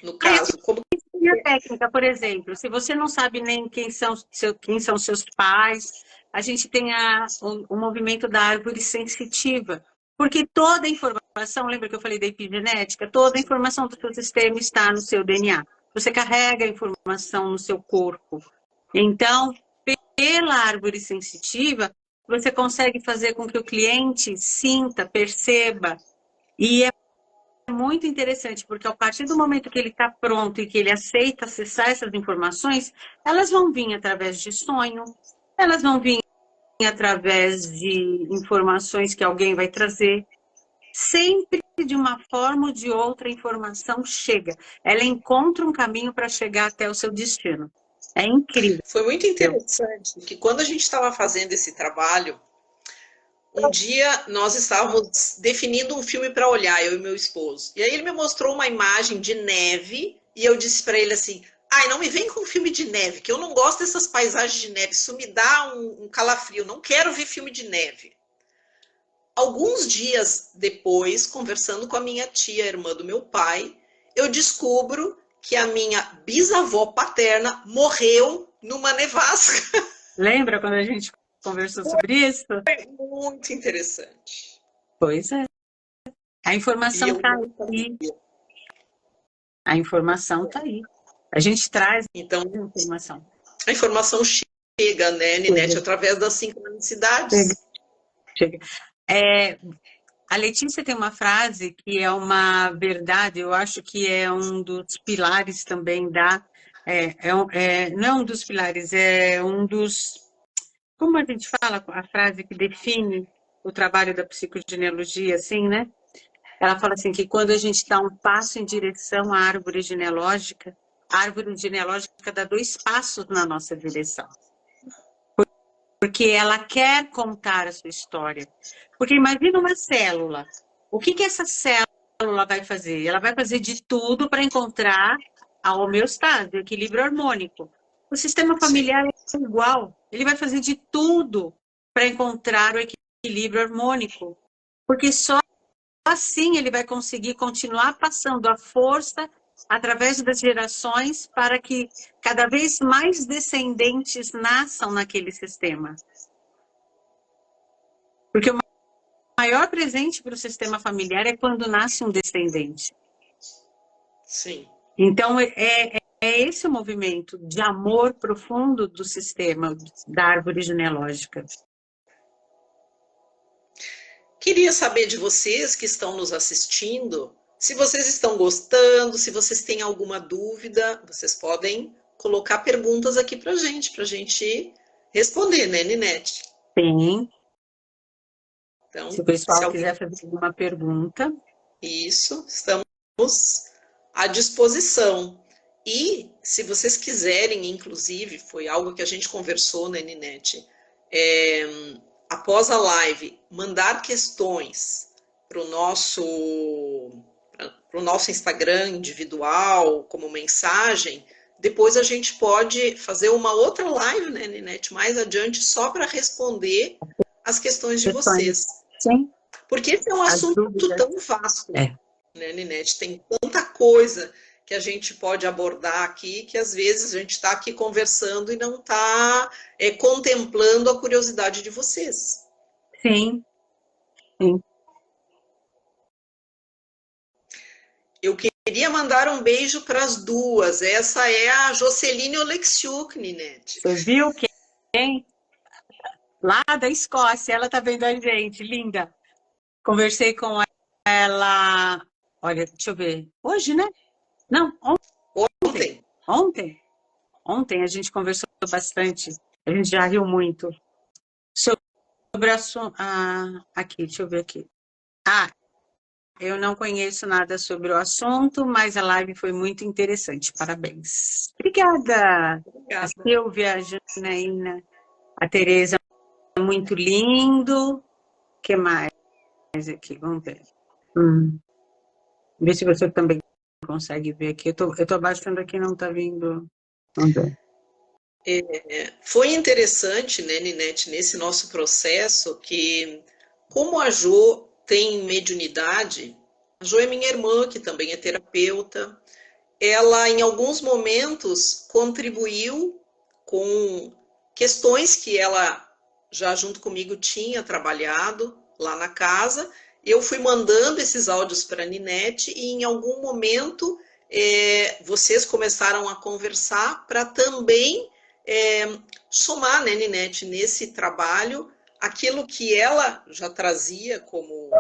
No caso, como E a técnica, por exemplo, se você não sabe nem quem são seus pais, a gente tem o movimento da árvore sensitiva, porque toda a informação, lembra que eu falei da epigenética? Toda a informação do seu sistema está no seu DNA. Você carrega a informação no seu corpo. Então, pela árvore sensitiva, você consegue fazer com que o cliente sinta, perceba, e é muito interessante, porque a partir do momento que ele está pronto e que ele aceita acessar essas informações, elas vão vir através de sonho, elas vão vir através de informações que alguém vai trazer. Sempre de uma forma ou de outra a informação chega. Ela encontra um caminho para chegar até o seu destino. É incrível. foi muito interessante que quando a gente estava fazendo esse trabalho, um dia nós estávamos definindo um filme para olhar, eu e meu esposo. E aí ele me mostrou uma imagem de neve e eu disse para ele assim: "Ai, não me vem com filme de neve, que eu não gosto dessas paisagens de neve, isso me dá um calafrio, não quero ver filme de neve". Alguns dias depois, conversando com a minha tia, irmã do meu pai, eu descubro que a minha bisavó paterna morreu numa nevasca. Lembra quando a gente conversou sobre isso? Muito interessante. Pois é. A E informação eu está não aí. sabia. A informação está aí. A gente traz Então, a informação. a informação chega, né, Ninete, Chega, através das sincronicidades. chega. A Letícia tem uma frase que é uma verdade, eu acho que é um dos pilares também da. Não é um dos pilares, é um dos. Como a gente fala a frase que define o trabalho da psicogenealogia, assim, né? Ela fala assim que quando a gente dá um passo em direção à árvore genealógica, a árvore genealógica dá 2 passos na nossa direção. Porque ela quer contar a sua história. Porque imagina uma célula. O que essa célula vai fazer? Ela vai fazer de tudo para encontrar a homeostase, o equilíbrio harmônico. O sistema Sim, familiar é igual. Ele vai fazer de tudo para encontrar o equilíbrio harmônico. Porque só assim ele vai conseguir continuar passando a força através das gerações, para que cada vez mais descendentes nasçam naquele sistema. Porque o maior presente para o sistema familiar é quando nasce um descendente. Sim. Então, é esse o movimento de amor profundo do sistema, da árvore genealógica. Queria saber de vocês que estão nos assistindo, se vocês estão gostando, se vocês têm alguma dúvida, vocês podem colocar perguntas aqui para a gente responder, né, Ninete? Sim. Então, se o pessoal quiser fazer alguma pergunta. Isso, estamos à disposição. E, se vocês quiserem, inclusive, foi algo que a gente conversou, né, Ninete? Após a live, mandar questões para o nosso Instagram individual, como mensagem, depois a gente pode fazer uma outra live, né, Ninete, mais adiante, só para responder as questões de vocês. Sim. Porque esse é um assunto tão vasto, né, Ninete? Tem tanta coisa que a gente pode abordar aqui, que às vezes a gente está aqui conversando e não está contemplando a curiosidade de vocês. Sim. Sim. Eu queria mandar um beijo para as duas. Essa é a Joceline Oleksiuk, Ninete. Você viu quem? Lá da Escócia, ela tá vendo a gente, linda. Conversei com ela, olha, deixa eu ver, hoje, né? Não, ontem. Ontem a gente conversou bastante, a gente já riu muito. Sobre assunto, aqui, deixa eu ver aqui. Eu não conheço nada sobre o assunto, mas a live foi muito interessante, parabéns. Obrigada. A Silvia, a Janaína, a Tereza, muito lindo. O que mais aqui? Vamos ver. Vê se você também consegue ver aqui. Eu tô abaixando aqui, não tá vindo. Vamos ver. Foi interessante, né, Ninete, nesse nosso processo, que como a Jo tem mediunidade, a Jo é minha irmã, que também é terapeuta, ela em alguns momentos contribuiu com questões que ela já junto comigo tinha trabalhado lá na casa. Eu fui mandando esses áudios para a Ninete e em algum momento vocês começaram a conversar para também somar, né, Ninete, nesse trabalho, aquilo que ela já trazia como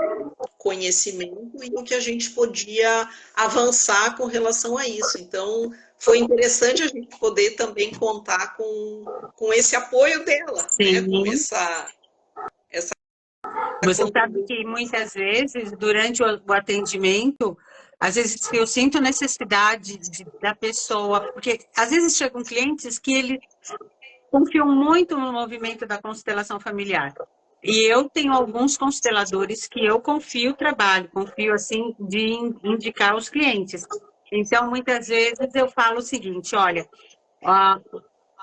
conhecimento e o que a gente podia avançar com relação a isso. Então, foi interessante a gente poder também contar com esse apoio dela, né? Com essa Você sabe que muitas vezes, durante o atendimento, às vezes eu sinto necessidade da pessoa, porque às vezes chegam clientes que eles confiam muito no movimento da constelação familiar. E eu tenho alguns consteladores que eu confio o trabalho, confio assim de indicar aos clientes. Então, muitas vezes eu falo o seguinte, olha,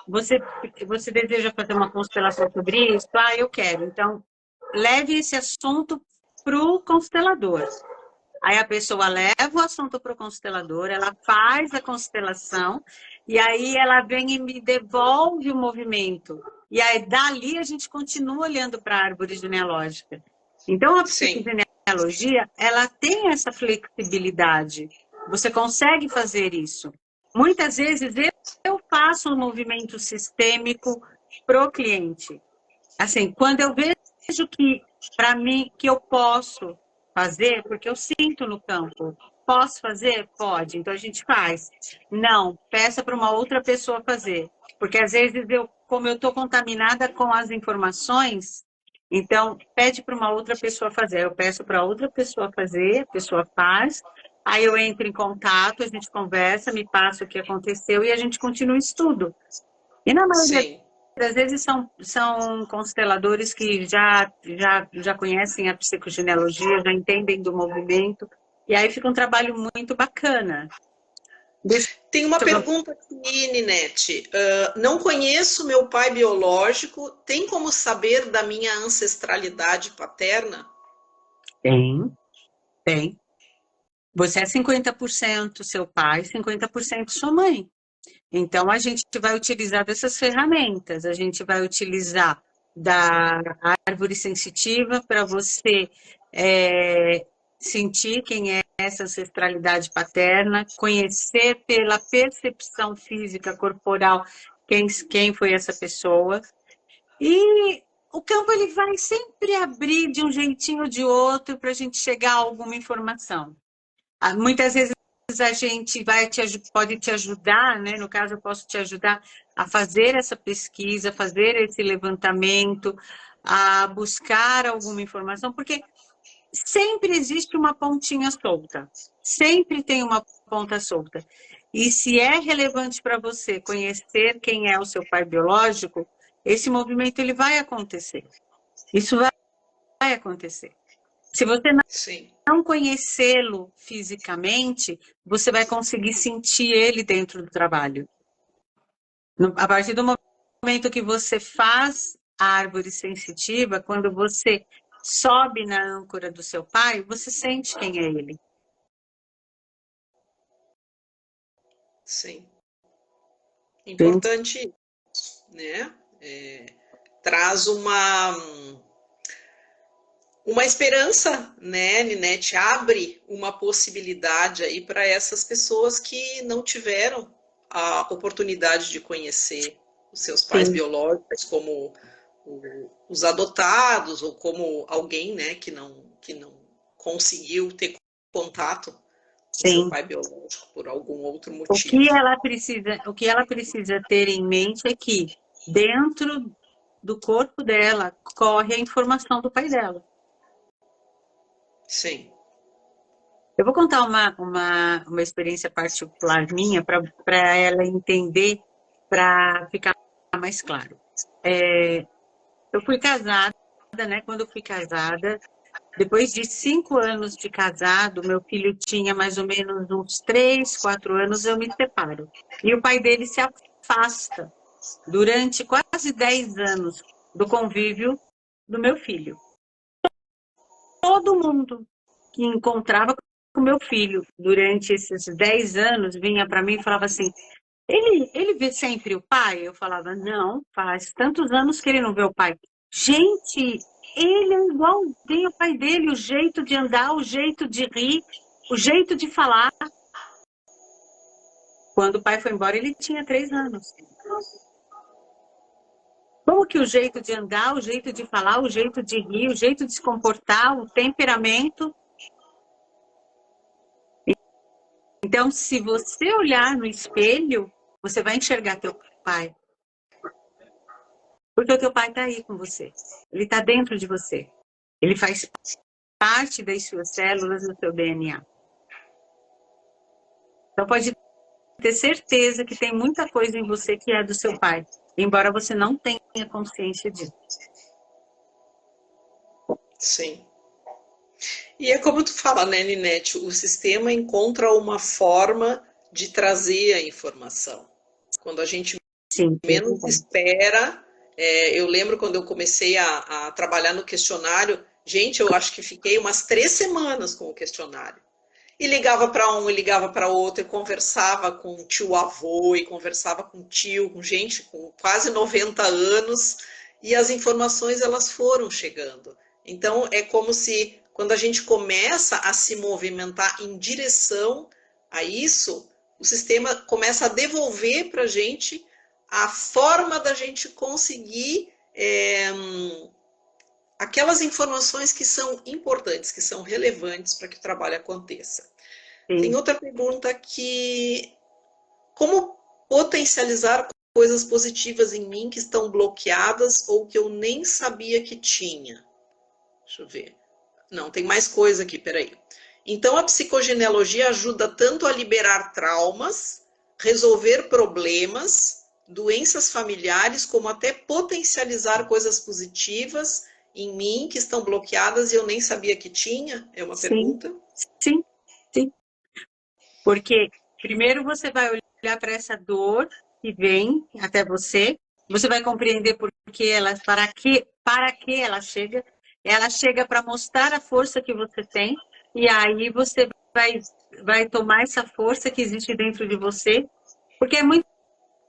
você deseja fazer uma constelação sobre isso? Eu quero. Então, leve esse assunto para o constelador. Aí a pessoa leva o assunto para o constelador, ela faz a constelação, e aí ela vem e me devolve o movimento. E aí, dali, a gente continua olhando para a árvore genealógica. Então, a psicogenealogia, ela tem essa flexibilidade. Você consegue fazer isso. Muitas vezes, eu faço um movimento sistêmico para o cliente. Assim, quando eu vejo que, para mim, que eu posso fazer, porque eu sinto no campo. Posso fazer? Pode. Então a gente faz. Não, peça para uma outra pessoa fazer. Porque às vezes como eu estou contaminada com as informações, então pede para uma outra pessoa fazer. Eu peço para outra pessoa fazer, a pessoa faz. Aí eu entro em contato, a gente conversa, me passa o que aconteceu e a gente continua o estudo. E na maioria às vezes são consteladores que já conhecem a psicogenealogia, já entendem do movimento, e aí fica um trabalho muito bacana. Tem uma pergunta aqui, Ninete. Não conheço meu pai biológico, tem como saber da minha ancestralidade paterna? Tem. Você é 50% seu pai, 50% sua mãe. Então, a gente vai utilizar dessas ferramentas, a gente vai utilizar da árvore sensitiva para você sentir quem é essa ancestralidade paterna, conhecer pela percepção física, corporal, quem foi essa pessoa. E o campo ele vai sempre abrir de um jeitinho ou de outro para a gente chegar a alguma informação. Muitas vezes a gente pode te ajudar, né? No caso, eu posso te ajudar a fazer essa pesquisa, fazer esse levantamento, a buscar alguma informação, porque sempre existe uma pontinha solta, sempre tem uma ponta solta. E se é relevante para você conhecer quem é o seu pai biológico, esse movimento ele vai acontecer. Isso vai acontecer. Se você não conhecê-lo fisicamente, você vai conseguir sentir ele dentro do trabalho. A partir do momento que você faz a árvore sensitiva, quando você sobe na âncora do seu pai, você sente quem é ele. Sim. Importante, né? Traz uma esperança, né, Ninete? Abre uma possibilidade aí para essas pessoas que não tiveram a oportunidade de conhecer os seus pais biológicos, como os adotados, ou como alguém, né, que não conseguiu ter contato com seu pai biológico por algum outro motivo. O que ela precisa ter em mente é que dentro do corpo dela corre a informação do pai dela. Sim. Eu vou contar uma experiência particular minha para ela entender, para ficar mais claro. Eu fui casada, né? Quando eu fui casada, depois de 5 anos de casado, meu filho tinha mais ou menos uns 3, 4 anos, eu me separo. E o pai dele se afasta durante quase 10 anos do convívio do meu filho. Todo mundo que encontrava com meu filho durante esses 10 anos vinha para mim e falava assim, ele vê sempre o pai? Eu falava, não, faz tantos anos que ele não vê o pai. Gente, ele é igualzinho ao pai dele, o jeito de andar, o jeito de rir, o jeito de falar. Quando o pai foi embora, ele tinha 3 anos. Como que o jeito de andar, o jeito de falar, o jeito de rir, o jeito de se comportar, o temperamento. Então, se você olhar no espelho, você vai enxergar teu pai. Porque o teu pai está aí com você. Ele está dentro de você. Ele faz parte das suas células, do seu DNA. Então, pode ter certeza que tem muita coisa em você que é do seu pai, embora você não tenha consciência disso. Sim. E é como tu fala, né, Ninete? O sistema encontra uma forma de trazer a informação. Quando a gente menos espera. Eu lembro quando eu comecei a trabalhar no questionário, gente, eu acho que fiquei umas 3 semanas com o questionário. E ligava para um, e ligava para outro, e conversava com o tio-avô, e conversava com tio, com gente com quase 90 anos, e as informações elas foram chegando. Então, é como se, quando a gente começa a se movimentar em direção a isso, o sistema começa a devolver para a gente a forma da gente conseguir aquelas informações que são importantes, que são relevantes para que o trabalho aconteça. Sim. Tem outra pergunta que... Como potencializar coisas positivas em mim que estão bloqueadas ou que eu nem sabia que tinha? Deixa eu ver. Não, tem mais coisa aqui, peraí. Então, a psicogenealogia ajuda tanto a liberar traumas, resolver problemas, doenças familiares, como até potencializar coisas positivas em mim que estão bloqueadas e eu nem sabia que tinha? É uma pergunta? Sim. Porque primeiro você vai olhar para essa dor que vem até você, você vai compreender por que ela, para que ela chega. Ela chega para mostrar a força que você tem, e aí você vai tomar essa força que existe dentro de você, porque é muito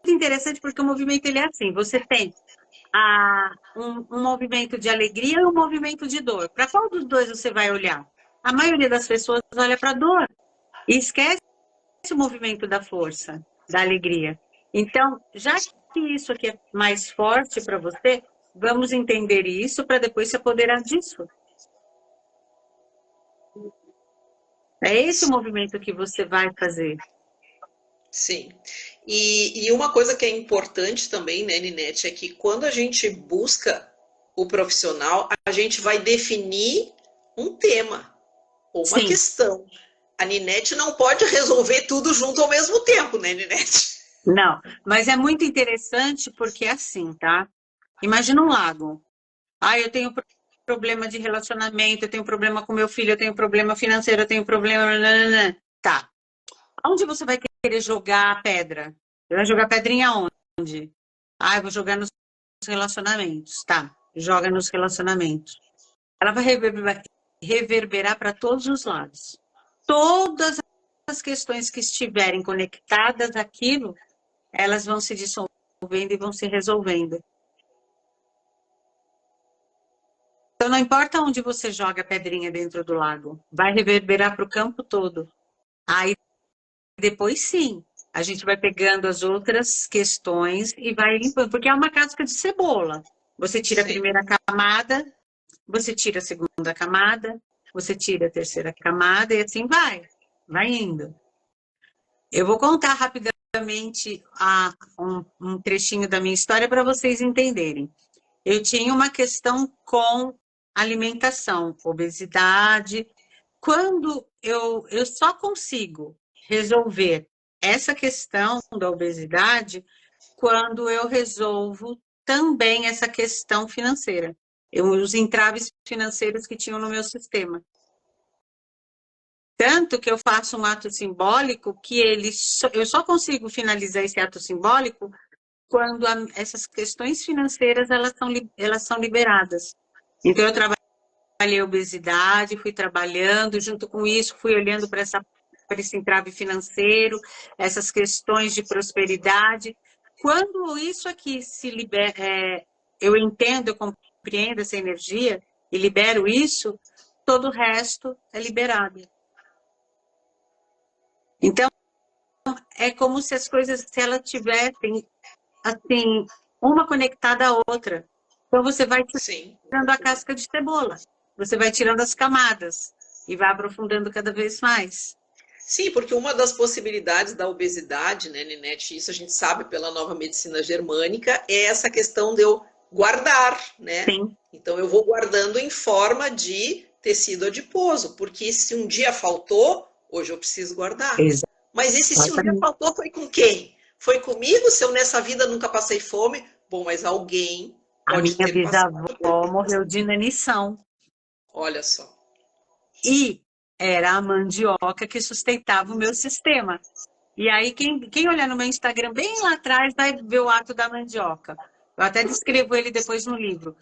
interessante, porque o movimento ele é assim, você tem um movimento de alegria e um movimento de dor. Para qual dos dois você vai olhar? A maioria das pessoas olha para a dor e esquece o movimento da força, da alegria. Então, já que isso aqui é mais forte para você, vamos entender isso para depois se apoderar disso. É esse o movimento que você vai fazer. Sim. E uma coisa que é importante também, né, Ninete, é que quando a gente busca o profissional, a gente vai definir um tema ou uma Sim. questão. A Ninete não pode resolver tudo junto ao mesmo tempo, né, Ninete? Não, mas é muito interessante porque é assim, tá? Imagina um lago. Eu tenho problema de relacionamento, eu tenho problema com meu filho, eu tenho problema financeiro, eu tenho problema... Tá. Onde você vai querer jogar a pedra? Você vai jogar pedrinha onde? Eu vou jogar nos relacionamentos. Tá, joga nos relacionamentos. Ela vai reverberar para todos os lados. Todas as questões que estiverem conectadas àquilo, elas vão se dissolvendo e vão se resolvendo. Então, não importa onde você joga a pedrinha dentro do lago, vai reverberar para o campo todo. Aí, depois sim, a gente vai pegando as outras questões e vai limpando, porque é uma casca de cebola. Você tira a Sim. primeira camada, você tira a segunda camada, você tira a terceira camada e assim vai indo. Eu vou contar rapidamente um trechinho da minha história para vocês entenderem. Eu tinha uma questão com alimentação, obesidade. Quando eu só consigo resolver essa questão da obesidade quando eu resolvo também essa questão financeira. Os entraves financeiros que tinham no meu sistema. Tanto que eu faço um ato simbólico que eu só consigo finalizar esse ato simbólico quando essas questões financeiras elas são liberadas. Então, eu trabalhei obesidade, fui trabalhando, junto com isso, fui olhando para esse entrave financeiro, essas questões de prosperidade. Quando isso aqui se libera, eu entendo, eu compreendo essa energia e libero isso, todo o resto é liberado. Então, é como se as coisas, se elas tivessem, assim, uma conectada à outra. Então, você vai tirando a casca de cebola, você vai tirando as camadas e vai aprofundando cada vez mais. Sim, porque uma das possibilidades da obesidade, né, Ninete, isso a gente sabe pela nova medicina germânica, é essa questão de eu guardar, né? Sim. Então, eu vou guardando em forma de tecido adiposo, porque se um dia faltou, hoje eu preciso guardar. Exatamente. Mas esse se um dia faltou foi com quem? Foi comigo? Se eu nessa vida nunca passei fome? Bom, mas alguém pode ter passado. A minha bisavó morreu de inanição. Olha só. E era a mandioca que sustentava o meu sistema. E aí, quem olhar no meu Instagram bem lá atrás vai ver o ato da mandioca. Eu até descrevo ele depois no livro.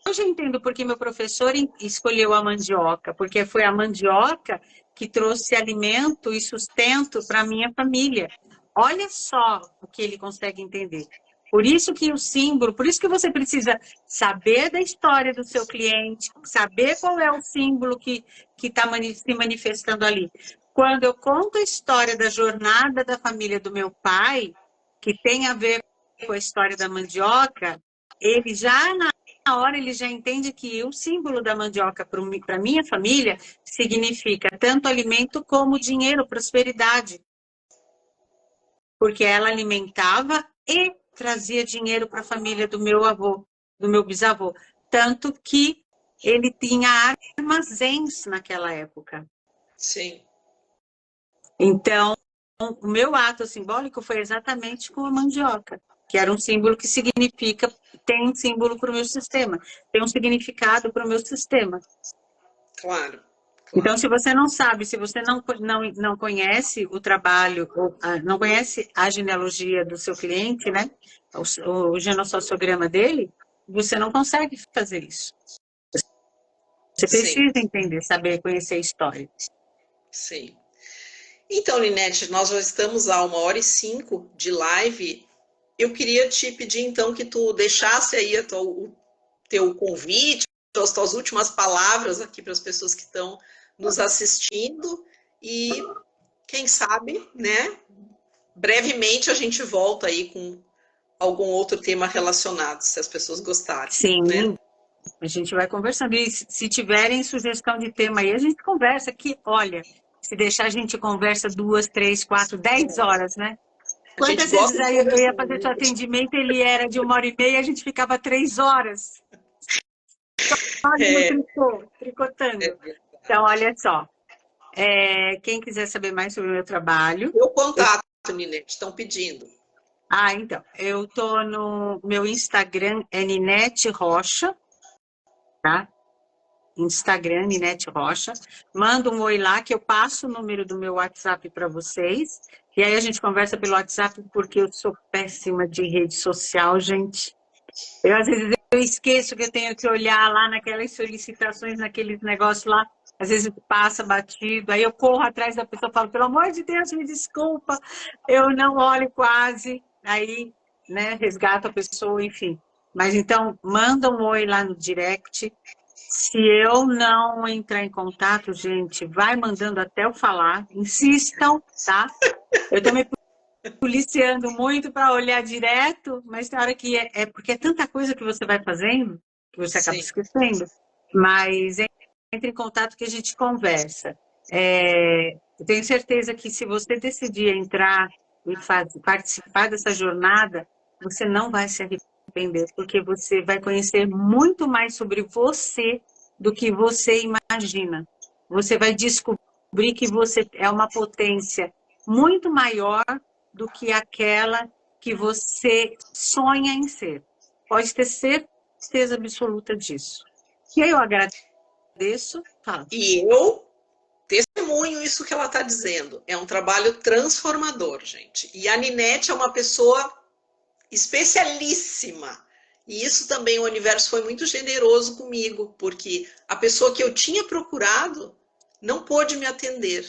Hoje eu entendo porque meu professor escolheu a mandioca, porque foi a mandioca que trouxe alimento e sustento para a minha família. Olha só o que ele consegue entender. Por isso que o símbolo, por isso que você precisa saber da história do seu cliente, saber qual é o símbolo que está se manifestando ali. Quando eu conto a história da jornada da família do meu pai, que tem a ver com a história da mandioca, ele já na hora ele já entende que o símbolo da mandioca para minha família significa tanto alimento como dinheiro, prosperidade. Porque ela alimentava e trazia dinheiro para a família do meu avô, do meu bisavô. Tanto que ele tinha armazéns naquela época. Sim. Então, o meu ato simbólico foi exatamente com a mandioca, que era um símbolo que significa, tem um símbolo para o meu sistema, tem um significado para o meu sistema. Claro. Então, se você não sabe, se você não conhece o trabalho, não conhece a genealogia do seu cliente, né? O genossociograma dele, você não consegue fazer isso. Você sim, precisa entender, saber, conhecer a história. sim. Então, Ninete, nós já estamos a 1h05 de live. Eu queria te pedir, então, que tu deixasse aí o teu convite, as tuas últimas palavras aqui para as pessoas que estão nos assistindo e, quem sabe, né, brevemente a gente volta aí com algum outro tema relacionado, se as pessoas gostarem, né? Sim, a gente vai conversando. E se tiverem sugestão de tema aí, a gente conversa aqui. Olha, se deixar a gente conversa 2, 3, 4, 10 horas, né? A gente Quantas vezes gosta de aí eu ia conversar, fazer seu né? atendimento, ele era de 1h30, a gente ficava 3 horas. Olha no É, tricô, é tricotando. Então, verdade. olha só. Quem quiser saber mais sobre o meu trabalho, Meu contato, Ninete, estão pedindo. então, eu tô no meu Instagram, é Ninete Rocha, tá? Instagram, Ninete Rocha. Manda um oi lá que eu passo o número do meu WhatsApp para vocês. E aí a gente conversa pelo WhatsApp, porque eu sou péssima de rede social, gente. Às vezes, eu esqueço que eu tenho que olhar lá naquelas solicitações, naqueles negócios lá. Às vezes passa batido, aí eu corro atrás da pessoa e falo, pelo amor de Deus, me desculpa, eu não olho quase. Aí, né, resgato a pessoa, enfim. Mas então, manda um oi lá no direct. Se eu não entrar em contato, gente, vai mandando até eu falar. Insistam, tá? Eu tô me policiando muito para olhar direto, mas na hora que porque é tanta coisa que você vai fazendo, que você acaba Sim, esquecendo. Mas entre em contato que a gente conversa. Eu tenho certeza que se você decidir entrar e participar dessa jornada, você não vai se arrepender, porque você vai conhecer muito mais sobre você do que você imagina. Você vai descobrir que você é uma potência muito maior do que aquela que você sonha em ser. Pode ter certeza absoluta disso. E aí eu agradeço. Fala. e eu testemunho isso que ela está dizendo. É um trabalho transformador, gente. E a Ninete é uma pessoa especialíssima. E isso também o universo foi muito generoso comigo, porque a pessoa que eu tinha procurado não pôde me atender.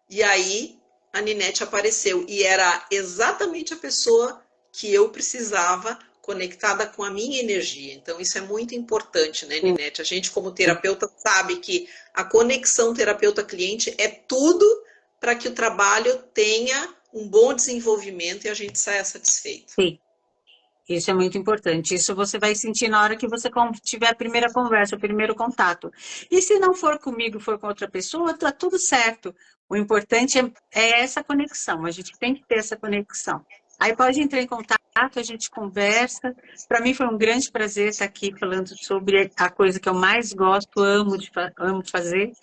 E aí a Ninete apareceu e era exatamente a pessoa que eu precisava conectada com a minha energia. Então isso é muito importante, né, Ninete? A gente como terapeuta sabe que a conexão terapeuta-cliente é tudo para que o trabalho tenha um bom desenvolvimento e a gente saia satisfeito. Sim, isso é muito importante. Isso você vai sentir na hora que você tiver a primeira conversa, o primeiro contato. E se não for comigo, for com outra pessoa, tá tudo certo. O importante é essa conexão. A gente tem que ter essa conexão. Aí pode entrar em contato, a gente conversa. Para mim foi um grande prazer estar aqui falando sobre a coisa que eu mais gosto, amo fazer.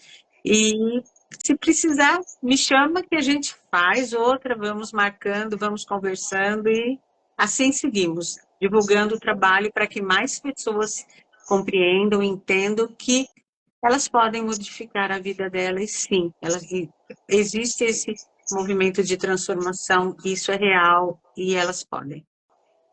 E se precisar, me chama que a gente faz outra, vamos marcando, vamos conversando e assim seguimos, divulgando o trabalho para que mais pessoas compreendam, entendam que elas podem modificar a vida delas, sim. Existe esse movimento de transformação, isso é real e elas podem.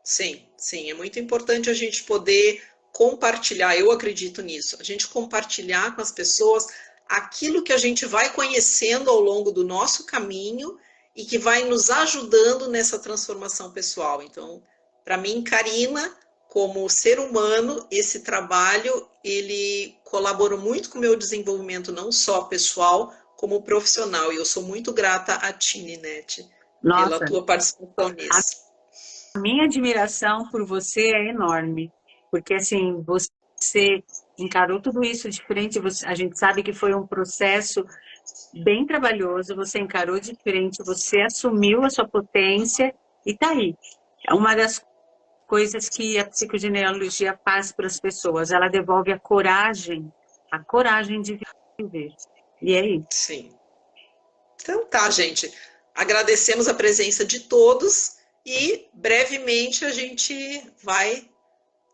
Sim, sim, é muito importante a gente poder compartilhar, eu acredito nisso, a gente compartilhar com as pessoas aquilo que a gente vai conhecendo ao longo do nosso caminho e que vai nos ajudando nessa transformação pessoal. Então, para mim, Karina, como ser humano, esse trabalho ele colaborou muito com o meu desenvolvimento, não só pessoal, como profissional. E eu sou muito grata a ti, Ninete, pela Nossa, tua participação a nisso. minha admiração por você é enorme, porque assim, você encarou tudo isso de frente, a gente sabe que foi um processo bem trabalhoso, você encarou de frente, você assumiu a sua potência e está aí. É uma das coisas que a psicogenealogia faz para as pessoas, ela devolve a coragem de viver. E é isso. Sim. Então tá, gente. Agradecemos a presença de todos e brevemente a gente vai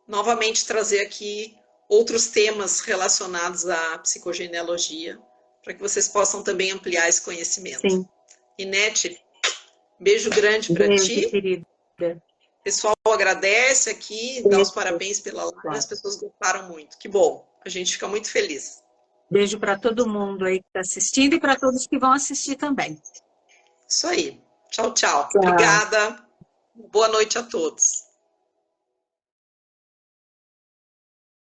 novamente trazer aqui outros temas relacionados à psicogenealogia, para que vocês possam também ampliar esse conhecimento. Sim. Inete, beijo grande para Beijo, ti. querida. O pessoal agradece aqui, dá os Beijo. parabéns pela live, as pessoas gostaram muito. Que bom, a gente fica muito feliz. Beijo para todo mundo aí que está assistindo e para todos que vão assistir também. Isso aí. Tchau, tchau. Tchau. Obrigada. Boa noite a todos.